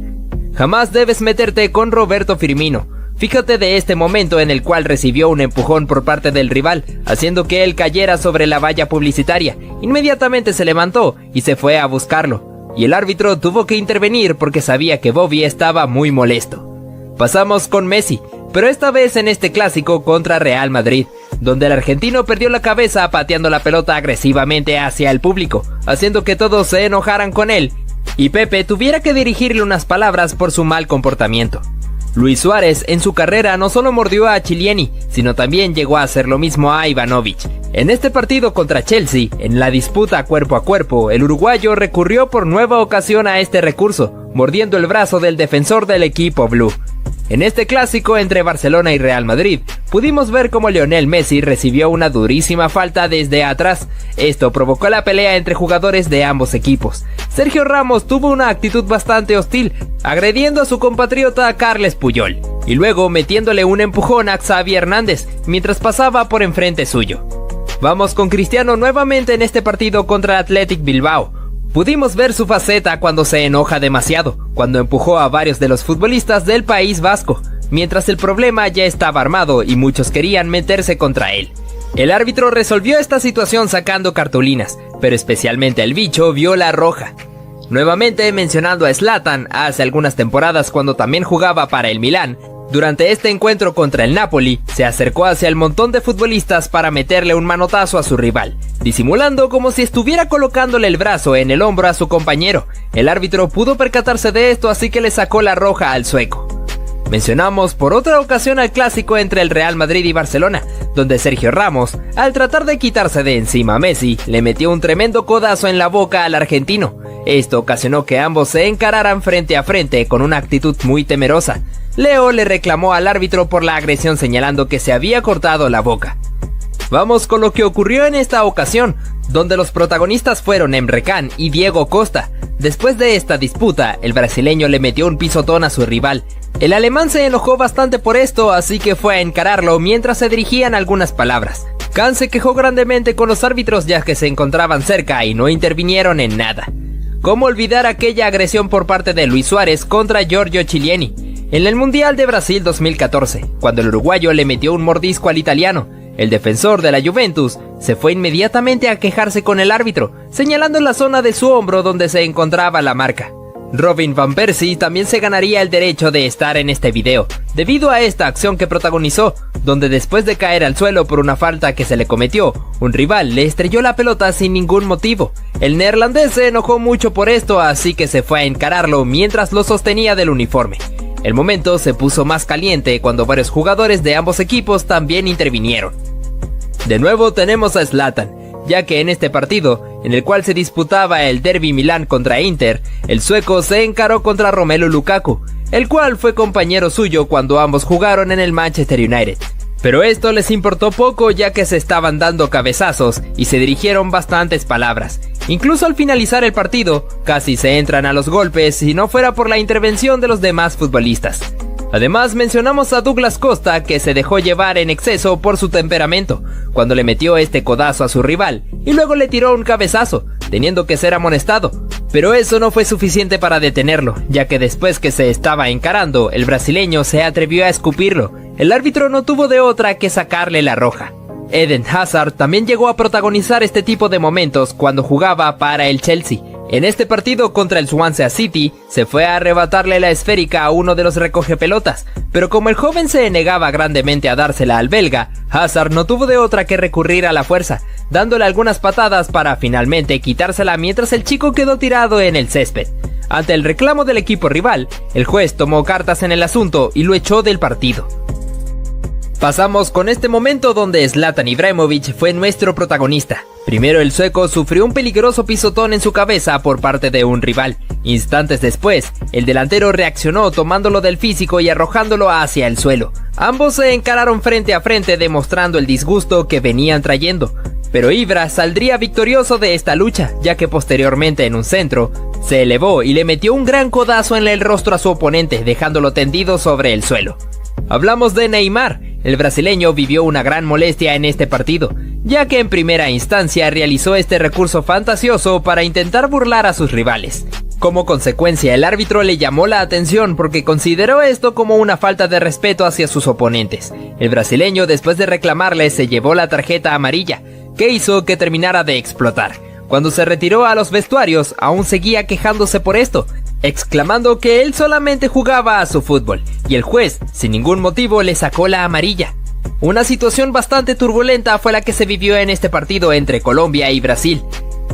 Jamás debes meterte con Roberto Firmino. Fíjate de este momento en el cual recibió un empujón por parte del rival, haciendo que él cayera sobre la valla publicitaria. Inmediatamente se levantó y se fue a buscarlo, y el árbitro tuvo que intervenir porque sabía que Bobby estaba muy molesto. Pasamos con Messi, pero esta vez en este clásico contra Real Madrid, donde el argentino perdió la cabeza pateando la pelota agresivamente hacia el público, haciendo que todos se enojaran con él, y Pepe tuviera que dirigirle unas palabras por su mal comportamiento. Luis Suárez en su carrera no solo mordió a Chiellini, sino también llegó a hacer lo mismo a Ivanovic. En este partido contra Chelsea, en la disputa cuerpo a cuerpo, el uruguayo recurrió por nueva ocasión a este recurso, mordiendo el brazo del defensor del equipo blue. En este clásico entre Barcelona y Real Madrid, pudimos ver cómo Lionel Messi recibió una durísima falta desde atrás. Esto provocó la pelea entre jugadores de ambos equipos. Sergio Ramos tuvo una actitud bastante hostil, agrediendo a su compatriota Carles Puyol, y luego metiéndole un empujón a Xavi Hernández, mientras pasaba por enfrente suyo. Vamos con Cristiano nuevamente en este partido contra Athletic Bilbao. Pudimos ver su faceta cuando se enoja demasiado, cuando empujó a varios de los futbolistas del País Vasco, mientras el problema ya estaba armado y muchos querían meterse contra él. El árbitro resolvió esta situación sacando cartulinas, pero especialmente el bicho vio la roja. Nuevamente mencionando a Zlatan hace algunas temporadas cuando también jugaba para el Milán, durante este encuentro contra el Napoli, se acercó hacia el montón de futbolistas para meterle un manotazo a su rival, disimulando como si estuviera colocándole el brazo en el hombro a su compañero. El árbitro pudo percatarse de esto, así que le sacó la roja al sueco. Mencionamos por otra ocasión al clásico entre el Real Madrid y Barcelona, donde Sergio Ramos, al tratar de quitarse de encima a Messi, le metió un tremendo codazo en la boca al argentino. Esto ocasionó que ambos se encararan frente a frente con una actitud muy temerosa. Leo le reclamó al árbitro por la agresión señalando que se había cortado la boca. Vamos con lo que ocurrió en esta ocasión, donde los protagonistas fueron Emre Can y Diego Costa. Después de esta disputa, el brasileño le metió un pisotón a su rival. El alemán se enojó bastante por esto, así que fue a encararlo mientras se dirigían algunas palabras. Can se quejó grandemente con los árbitros ya que se encontraban cerca y no intervinieron en nada. ¿Cómo olvidar aquella agresión por parte de Luis Suárez contra Giorgio Chiellini en el Mundial de Brasil 2014, cuando el uruguayo le metió un mordisco al italiano? El defensor de la Juventus se fue inmediatamente a quejarse con el árbitro, señalando la zona de su hombro donde se encontraba la marca. Robin van Persie también se ganaría el derecho de estar en este video, debido a esta acción que protagonizó, donde después de caer al suelo por una falta que se le cometió, un rival le estrelló la pelota sin ningún motivo. El neerlandés se enojó mucho por esto, así que se fue a encararlo mientras lo sostenía del uniforme. El momento se puso más caliente cuando varios jugadores de ambos equipos también intervinieron. De nuevo tenemos a Zlatan, ya que en este partido, en el cual se disputaba el Derby Milán contra Inter, el sueco se encaró contra Romelu Lukaku, el cual fue compañero suyo cuando ambos jugaron en el Manchester United. Pero esto les importó poco, ya que se estaban dando cabezazos y se dirigieron bastantes palabras. Incluso al finalizar el partido, casi se entran a los golpes si no fuera por la intervención de los demás futbolistas. Además mencionamos a Douglas Costa, que se dejó llevar en exceso por su temperamento, cuando le metió este codazo a su rival y luego le tiró un cabezazo, teniendo que ser amonestado. Pero eso no fue suficiente para detenerlo, ya que después que se estaba encarando, el brasileño se atrevió a escupirlo. El árbitro no tuvo de otra que sacarle la roja. Eden Hazard también llegó a protagonizar este tipo de momentos cuando jugaba para el Chelsea. En este partido contra el Swansea City, se fue a arrebatarle la esférica a uno de los recogepelotas, pero como el joven se negaba grandemente a dársela al belga, Hazard no tuvo de otra que recurrir a la fuerza, dándole algunas patadas para finalmente quitársela mientras el chico quedó tirado en el césped. Ante el reclamo del equipo rival, el juez tomó cartas en el asunto y lo echó del partido. Pasamos con este momento donde Zlatan Ibrahimović fue nuestro protagonista. Primero el sueco sufrió un peligroso pisotón en su cabeza por parte de un rival. Instantes después, el delantero reaccionó tomándolo del físico y arrojándolo hacia el suelo. Ambos se encararon frente a frente demostrando el disgusto que venían trayendo. Pero Ibra saldría victorioso de esta lucha, ya que posteriormente en un centro, se elevó y le metió un gran codazo en el rostro a su oponente, dejándolo tendido sobre el suelo. Hablamos de Neymar. El brasileño vivió una gran molestia en este partido, ya que en primera instancia realizó este recurso fantasioso para intentar burlar a sus rivales. Como consecuencia, el árbitro le llamó la atención porque consideró esto como una falta de respeto hacia sus oponentes. El brasileño, después de reclamarle, se llevó la tarjeta amarilla, que hizo que terminara de explotar. Cuando se retiró a los vestuarios, aún seguía quejándose por esto, exclamando que él solamente jugaba a su fútbol, y el juez, sin ningún motivo, le sacó la amarilla. Una situación bastante turbulenta fue la que se vivió en este partido entre Colombia y Brasil.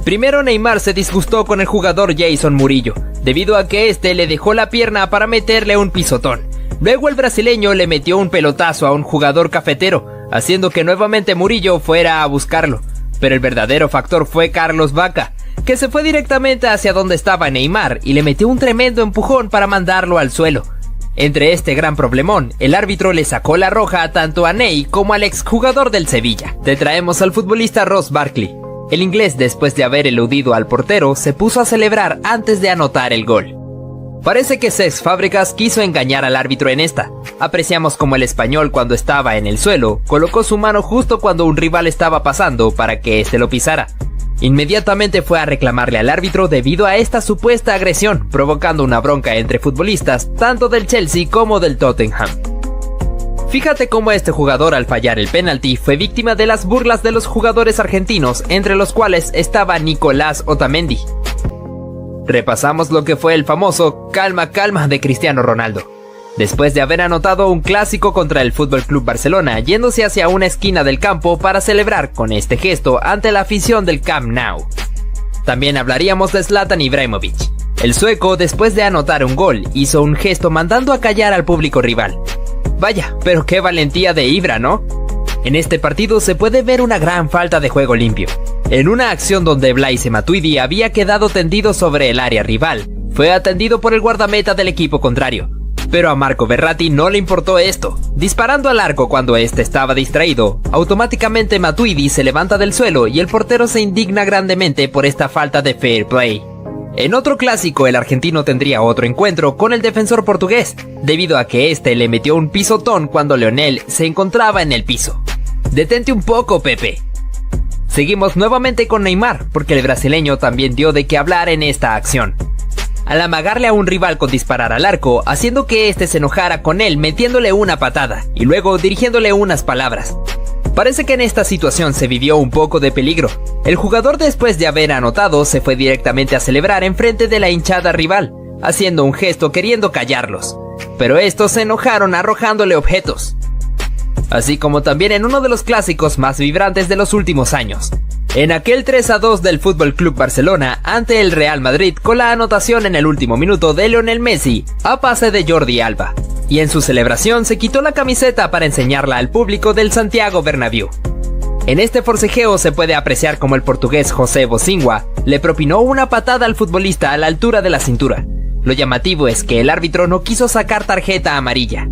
Primero Neymar se disgustó con el jugador Jason Murillo, debido a que este le dejó la pierna para meterle un pisotón. Luego el brasileño le metió un pelotazo a un jugador cafetero, haciendo que nuevamente Murillo fuera a buscarlo. Pero el verdadero factor fue Carlos Vaca, que se fue directamente hacia donde estaba Neymar y le metió un tremendo empujón para mandarlo al suelo. Entre este gran problemón, el árbitro le sacó la roja tanto a Ney como al exjugador del Sevilla. Te traemos al futbolista Ross Barkley. El inglés, después de haber eludido al portero, se puso a celebrar antes de anotar el gol. Parece que Cesc Fábregas quiso engañar al árbitro en esta. Apreciamos como el español, cuando estaba en el suelo, colocó su mano justo cuando un rival estaba pasando para que éste lo pisara. Inmediatamente fue a reclamarle al árbitro debido a esta supuesta agresión, provocando una bronca entre futbolistas tanto del Chelsea como del Tottenham. Fíjate cómo este jugador, al fallar el penalti, fue víctima de las burlas de los jugadores argentinos, entre los cuales estaba Nicolás Otamendi. Repasamos lo que fue el famoso calma calma de Cristiano Ronaldo. Después de haber anotado un clásico contra el FC Barcelona, yéndose hacia una esquina del campo para celebrar con este gesto ante la afición del Camp Nou. También hablaríamos de Zlatan Ibrahimović. El sueco, después de anotar un gol, hizo un gesto mandando a callar al público rival. Vaya, pero qué valentía de Ibra, ¿no? En este partido se puede ver una gran falta de juego limpio. En una acción donde Blaise Matuidi había quedado tendido sobre el área rival, fue atendido por el guardameta del equipo contrario. Pero a Marco Verratti no le importó esto. Disparando al arco cuando este estaba distraído, automáticamente Matuidi se levanta del suelo y el portero se indigna grandemente por esta falta de fair play. En otro clásico, el argentino tendría otro encuentro con el defensor portugués, debido a que este le metió un pisotón cuando Lionel se encontraba en el piso. Detente un poco, Pepe. Seguimos nuevamente con Neymar, porque el brasileño también dio de qué hablar en esta acción. Al amagarle a un rival con disparar al arco, haciendo que este se enojara con él metiéndole una patada y luego dirigiéndole unas palabras. Parece que en esta situación se vivió un poco de peligro. El jugador, después de haber anotado, se fue directamente a celebrar enfrente de la hinchada rival, haciendo un gesto queriendo callarlos, pero estos se enojaron arrojándole objetos. Así como también en uno de los clásicos más vibrantes de los últimos años, en aquel 3-2 del FC Barcelona ante el Real Madrid con la anotación en el último minuto de Lionel Messi a pase de Jordi Alba, y en su celebración se quitó la camiseta para enseñarla al público del Santiago Bernabéu. En este forcejeo se puede apreciar como el portugués José Bocingua le propinó una patada al futbolista a la altura de la cintura. Lo llamativo es que el árbitro no quiso sacar tarjeta amarilla.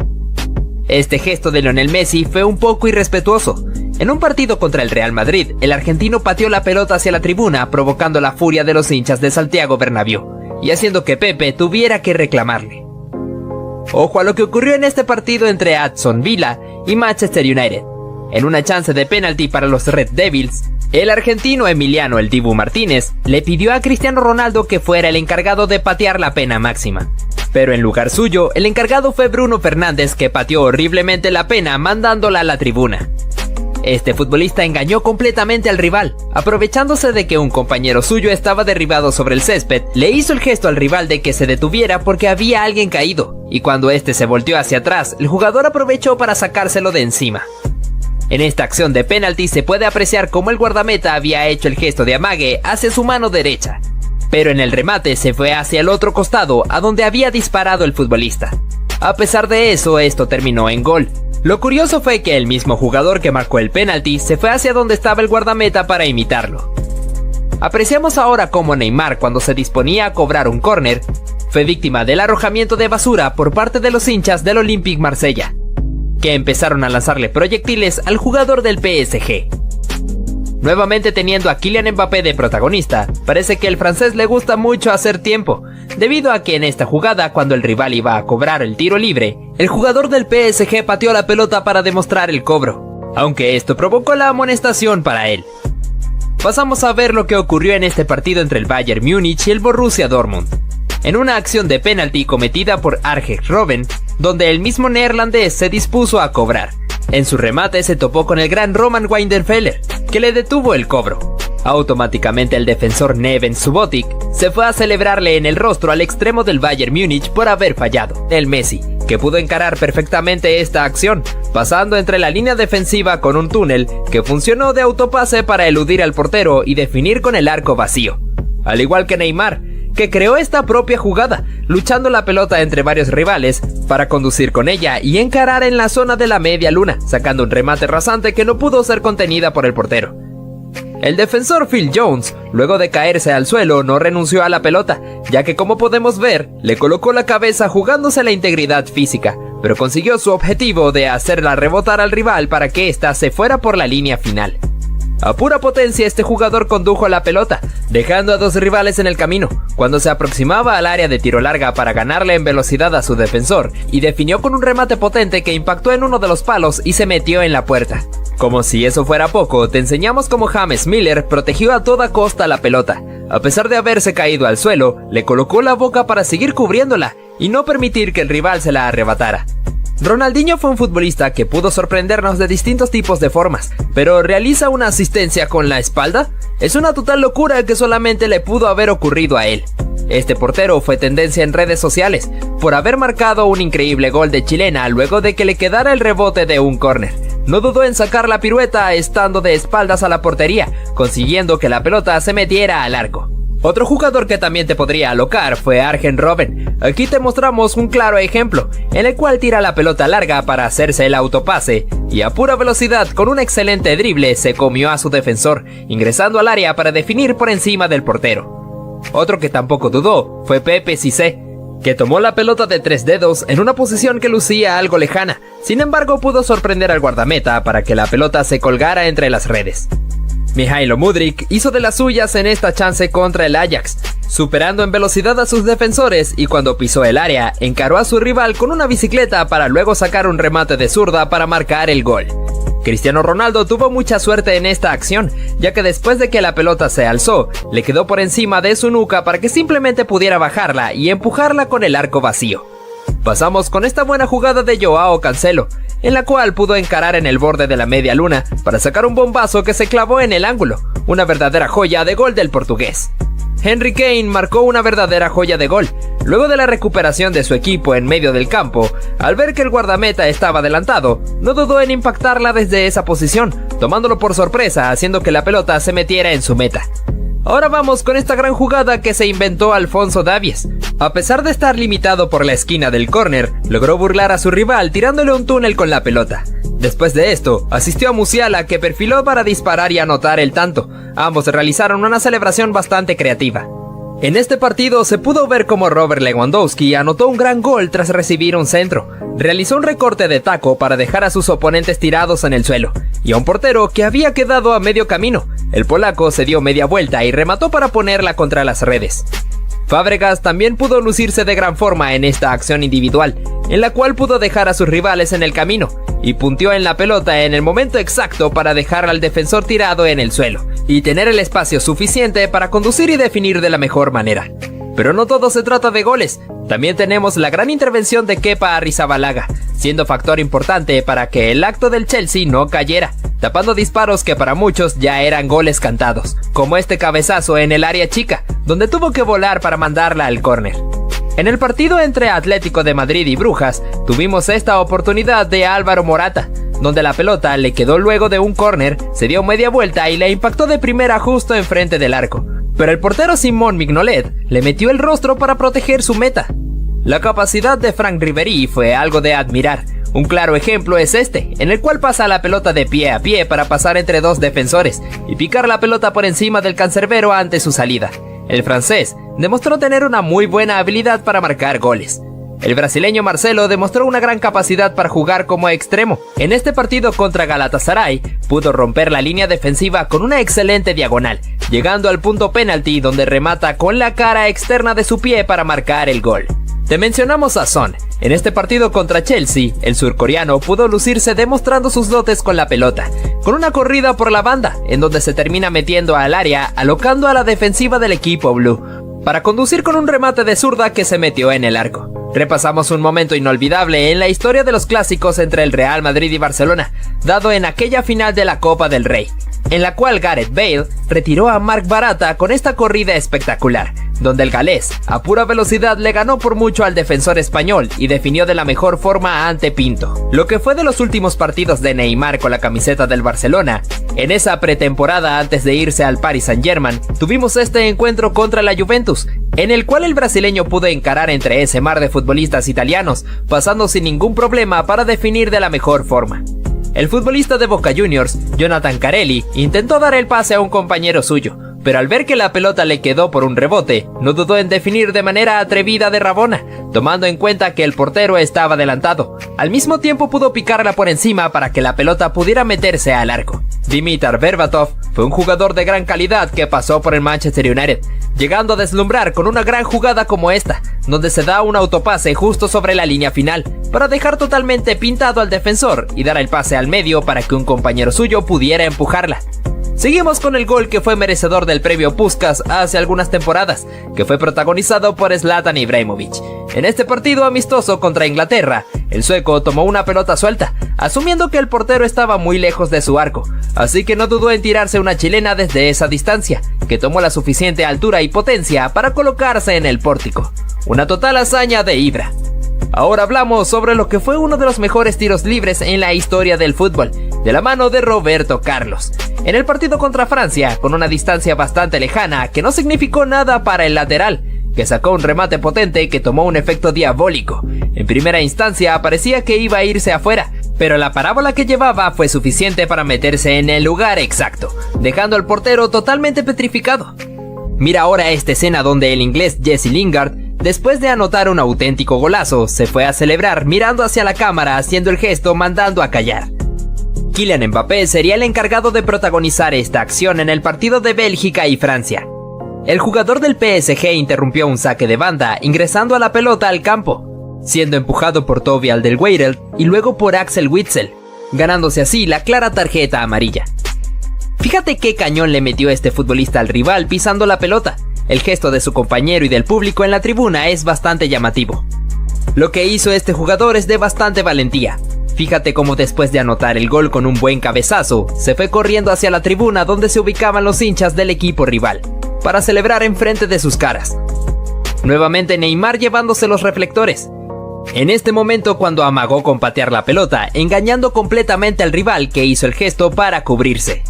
Este gesto de Lionel Messi fue un poco irrespetuoso. En un partido contra el Real Madrid, el argentino pateó la pelota hacia la tribuna, provocando la furia de los hinchas de Santiago Bernabéu, y haciendo que Pepe tuviera que reclamarle. Ojo a lo que ocurrió en este partido entre Aston Villa y Manchester United. En una chance de penalti para los Red Devils, el argentino Emiliano "El Dibu" Martínez le pidió a Cristiano Ronaldo que fuera el encargado de patear la pena máxima. Pero en lugar suyo, el encargado fue Bruno Fernández, que pateó horriblemente la pena mandándola a la tribuna. Este futbolista engañó completamente al rival, aprovechándose de que un compañero suyo estaba derribado sobre el césped, le hizo el gesto al rival de que se detuviera porque había alguien caído, y cuando este se volteó hacia atrás, el jugador aprovechó para sacárselo de encima. En esta acción de penalti se puede apreciar cómo el guardameta había hecho el gesto de amague hacia su mano derecha, pero en el remate se fue hacia el otro costado a donde había disparado el futbolista. A pesar de eso, esto terminó en gol. Lo curioso fue que el mismo jugador que marcó el penalti se fue hacia donde estaba el guardameta para imitarlo. Apreciamos ahora cómo Neymar, cuando se disponía a cobrar un córner, fue víctima del arrojamiento de basura por parte de los hinchas del Olympique Marsella, que empezaron a lanzarle proyectiles al jugador del PSG. Nuevamente teniendo a Kylian Mbappé de protagonista, parece que el francés le gusta mucho hacer tiempo, debido a que en esta jugada, cuando el rival iba a cobrar el tiro libre, el jugador del PSG pateó la pelota para demostrar el cobro, aunque esto provocó la amonestación para él. Pasamos a ver lo que ocurrió en este partido entre el Bayern Múnich y el Borussia Dortmund, en una acción de penalti cometida por Arjen Robben, donde el mismo neerlandés se dispuso a cobrar. En su remate se topó con el gran Roman Weidenfeller, que le detuvo el cobro. Automáticamente el defensor Neven Subotic se fue a celebrarle en el rostro al extremo del Bayern Múnich por haber fallado. El Messi, que pudo encarar perfectamente esta acción, pasando entre la línea defensiva con un túnel que funcionó de autopase para eludir al portero y definir con el arco vacío. Al igual que Neymar, que creó esta propia jugada, luchando la pelota entre varios rivales para conducir con ella y encarar en la zona de la media luna, sacando un remate rasante que no pudo ser contenida por el portero. El defensor Phil Jones, luego de caerse al suelo, no renunció a la pelota, ya que, como podemos ver, le colocó la cabeza jugándose la integridad física, pero consiguió su objetivo de hacerla rebotar al rival para que ésta se fuera por la línea final. A pura potencia, este jugador condujo la pelota, dejando a dos rivales en el camino, cuando se aproximaba al área de tiro larga para ganarle en velocidad a su defensor, y definió con un remate potente que impactó en uno de los palos y se metió en la puerta. Como si eso fuera poco, te enseñamos cómo James Miller protegió a toda costa la pelota. A pesar de haberse caído al suelo, le colocó la boca para seguir cubriéndola y no permitir que el rival se la arrebatara. Ronaldinho fue un futbolista que pudo sorprendernos de distintos tipos de formas, pero ¿realiza una asistencia con la espalda? Es una total locura que solamente le pudo haber ocurrido a él. Este portero fue tendencia en redes sociales por haber marcado un increíble gol de chilena luego de que le quedara el rebote de un córner. No dudó en sacar la pirueta estando de espaldas a la portería, consiguiendo que la pelota se metiera al arco. Otro jugador que también te podría alocar fue Arjen Robben. Aquí te mostramos un claro ejemplo, en el cual tira la pelota larga para hacerse el autopase, y a pura velocidad con un excelente drible se comió a su defensor, ingresando al área para definir por encima del portero. Otro que tampoco dudó fue Pepe Cissé, que tomó la pelota de 3 dedos en una posición que lucía algo lejana, sin embargo pudo sorprender al guardameta para que la pelota se colgara entre las redes. Mihailo Mudryk hizo de las suyas en esta chance contra el Ajax, superando en velocidad a sus defensores, y cuando pisó el área, encaró a su rival con una bicicleta para luego sacar un remate de zurda para marcar el gol. Cristiano Ronaldo tuvo mucha suerte en esta acción, ya que después de que la pelota se alzó, le quedó por encima de su nuca para que simplemente pudiera bajarla y empujarla con el arco vacío. Pasamos con esta buena jugada de Joao Cancelo, en la cual pudo encarar en el borde de la media luna para sacar un bombazo que se clavó en el ángulo, una verdadera joya de gol del portugués. Harry Kane marcó una verdadera joya de gol, luego de la recuperación de su equipo en medio del campo. Al ver que el guardameta estaba adelantado, no dudó en impactarla desde esa posición, tomándolo por sorpresa, haciendo que la pelota se metiera en su meta. Ahora vamos con esta gran jugada que se inventó Alfonso Davies. A pesar de estar limitado por la esquina del córner, logró burlar a su rival tirándole un túnel con la pelota. Después de esto, asistió a Musiala, que perfiló para disparar y anotar el tanto. Ambos realizaron una celebración bastante creativa. En este partido se pudo ver cómo Robert Lewandowski anotó un gran gol tras recibir un centro. Realizó un recorte de taco para dejar a sus oponentes tirados en el suelo, y a un portero que había quedado a medio camino. El polaco se dio media vuelta y remató para ponerla contra las redes. Fábregas también pudo lucirse de gran forma en esta acción individual, en la cual pudo dejar a sus rivales en el camino, y punteó en la pelota en el momento exacto para dejar al defensor tirado en el suelo, y tener el espacio suficiente para conducir y definir de la mejor manera. Pero no todo se trata de goles, también tenemos la gran intervención de Kepa Arrizabalaga, siendo factor importante para que el acto del Chelsea no cayera, tapando disparos que para muchos ya eran goles cantados, como este cabezazo en el área chica, donde tuvo que volar para mandarla al córner. En el partido entre Atlético de Madrid y Brujas, tuvimos esta oportunidad de Álvaro Morata, donde la pelota le quedó luego de un córner, se dio media vuelta y le impactó de primera justo enfrente del arco. Pero el portero Simón Mignolet le metió el rostro para proteger su meta. La capacidad de Franck Ribéry fue algo de admirar. Un claro ejemplo es este, en el cual pasa la pelota de pie a pie para pasar entre dos defensores y picar la pelota por encima del cancerbero ante su salida. El francés demostró tener una muy buena habilidad para marcar goles. El brasileño Marcelo demostró una gran capacidad para jugar como extremo. En este partido contra Galatasaray, pudo romper la línea defensiva con una excelente diagonal, llegando al punto penalti donde remata con la cara externa de su pie para marcar el gol. Te mencionamos a Son. En este partido contra Chelsea, el surcoreano pudo lucirse demostrando sus dotes con la pelota, con una corrida por la banda, en donde se termina metiendo al área, alocando a la defensiva del equipo blue, para conducir con un remate de zurda que se metió en el arco. Repasamos un momento inolvidable en la historia de los clásicos entre el Real Madrid y Barcelona, dado en aquella final de la Copa del Rey, en la cual Gareth Bale retiró a Marc Baratra con esta corrida espectacular, donde el galés a pura velocidad le ganó por mucho al defensor español y definió de la mejor forma ante Pinto. Lo que fue de los últimos partidos de Neymar con la camiseta del Barcelona, en esa pretemporada antes de irse al Paris Saint-Germain, tuvimos este encuentro contra la Juventus, en el cual el brasileño pudo encarar entre ese mar de futbolistas italianos, pasando sin ningún problema para definir de la mejor forma. El futbolista de Boca Juniors, Jonathan Carelli, intentó dar el pase a un compañero suyo, pero al ver que la pelota le quedó por un rebote, no dudó en definir de manera atrevida de Rabona, tomando en cuenta que el portero estaba adelantado. Al mismo tiempo pudo picarla por encima para que la pelota pudiera meterse al arco. Dimitar Berbatov fue un jugador de gran calidad que pasó por el Manchester United, llegando a deslumbrar con una gran jugada como esta, donde se da un autopase justo sobre la línea final, para dejar totalmente pintado al defensor y dar el pase al medio para que un compañero suyo pudiera empujarla. Seguimos con el gol que fue merecedor del premio Puskás hace algunas temporadas, que fue protagonizado por Zlatan Ibrahimovic. En este partido amistoso contra Inglaterra, el sueco tomó una pelota suelta, asumiendo que el portero estaba muy lejos de su arco, así que no dudó en tirarse una chilena desde esa distancia, que tomó la suficiente altura y potencia para colocarse en el pórtico. Una total hazaña de Ibra. Ahora hablamos sobre lo que fue uno de los mejores tiros libres en la historia del fútbol, de la mano de Roberto Carlos. En el partido contra Francia, con una distancia bastante lejana que no significó nada para el lateral, que sacó un remate potente que tomó un efecto diabólico. En primera instancia parecía que iba a irse afuera, pero la parábola que llevaba fue suficiente para meterse en el lugar exacto, dejando al portero totalmente petrificado. Mira ahora esta escena donde el inglés Jesse Lingard, después de anotar un auténtico golazo, se fue a celebrar mirando hacia la cámara haciendo el gesto mandando a callar. Kylian Mbappé sería el encargado de protagonizar esta acción en el partido de Bélgica y Francia. El jugador del PSG interrumpió un saque de banda ingresando a la pelota al campo, siendo empujado por Toby Alderweireld y luego por Axel Witsel, ganándose así la clara tarjeta amarilla. Fíjate qué cañón le metió este futbolista al rival pisando la pelota. El gesto de su compañero y del público en la tribuna es bastante llamativo. Lo que hizo este jugador es de bastante valentía. Fíjate cómo después de anotar el gol con un buen cabezazo, se fue corriendo hacia la tribuna donde se ubicaban los hinchas del equipo rival, para celebrar enfrente de sus caras. Nuevamente Neymar llevándose los reflectores. En este momento cuando amagó con patear la pelota, engañando completamente al rival que hizo el gesto para cubrirse.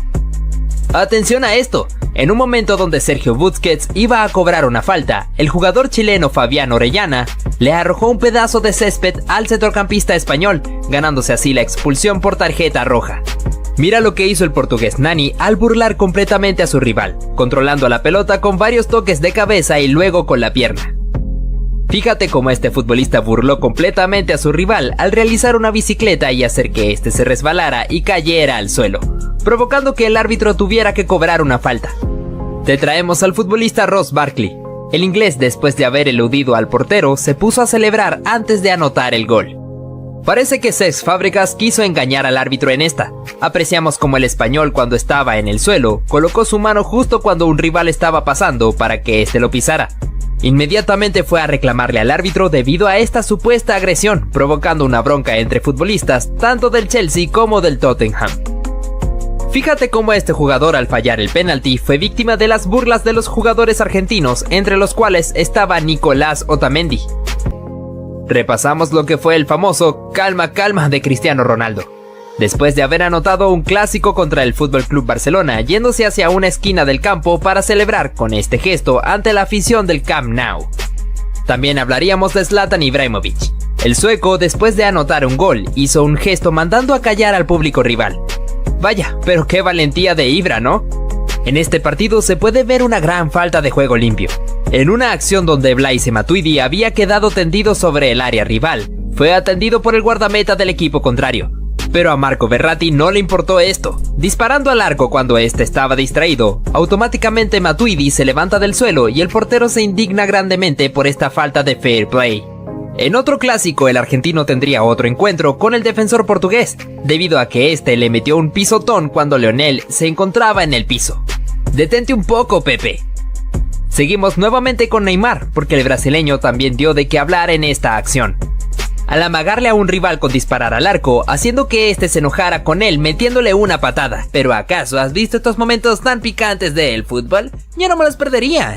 Atención a esto, en un momento donde Sergio Busquets iba a cobrar una falta, el jugador chileno Fabián Orellana le arrojó un pedazo de césped al centrocampista español, ganándose así la expulsión por tarjeta roja. Mira lo que hizo el portugués Nani al burlar completamente a su rival, controlando la pelota con varios toques de cabeza y luego con la pierna. Fíjate cómo este futbolista burló completamente a su rival al realizar una bicicleta y hacer que este se resbalara y cayera al suelo, provocando que el árbitro tuviera que cobrar una falta. Te traemos al futbolista Ross Barkley. El inglés, después de haber eludido al portero, se puso a celebrar antes de anotar el gol. Parece que Cesc Fábregas quiso engañar al árbitro en esta. Apreciamos como el español, cuando estaba en el suelo, colocó su mano justo cuando un rival estaba pasando para que éste lo pisara. Inmediatamente fue a reclamarle al árbitro debido a esta supuesta agresión, provocando una bronca entre futbolistas tanto del Chelsea como del Tottenham. Fíjate cómo este jugador, al fallar el penalti, fue víctima de las burlas de los jugadores argentinos, entre los cuales estaba Nicolás Otamendi. Repasamos lo que fue el famoso calma calma de Cristiano Ronaldo. Después de haber anotado un clásico contra el FC Barcelona, yéndose hacia una esquina del campo para celebrar con este gesto ante la afición del Camp Nou. También hablaríamos de Zlatan Ibrahimovic. El sueco, después de anotar un gol, hizo un gesto mandando a callar al público rival. Vaya, pero qué valentía de Ibra, ¿no? En este partido se puede ver una gran falta de juego limpio. En una acción donde Blaise Matuidi había quedado tendido sobre el área rival, fue atendido por el guardameta del equipo contrario. Pero a Marco Verratti no le importó esto. Disparando al arco cuando este estaba distraído, automáticamente Matuidi se levanta del suelo y el portero se indigna grandemente por esta falta de fair play. En otro clásico, el argentino tendría otro encuentro con el defensor portugués, debido a que este le metió un pisotón cuando Lionel se encontraba en el piso. Detente un poco, Pepe. Seguimos nuevamente con Neymar, porque el brasileño también dio de qué hablar en esta acción. Al amagarle a un rival con disparar al arco, haciendo que este se enojara con él metiéndole una patada. ¿Pero acaso has visto estos momentos tan picantes del fútbol? Yo no me los perdería.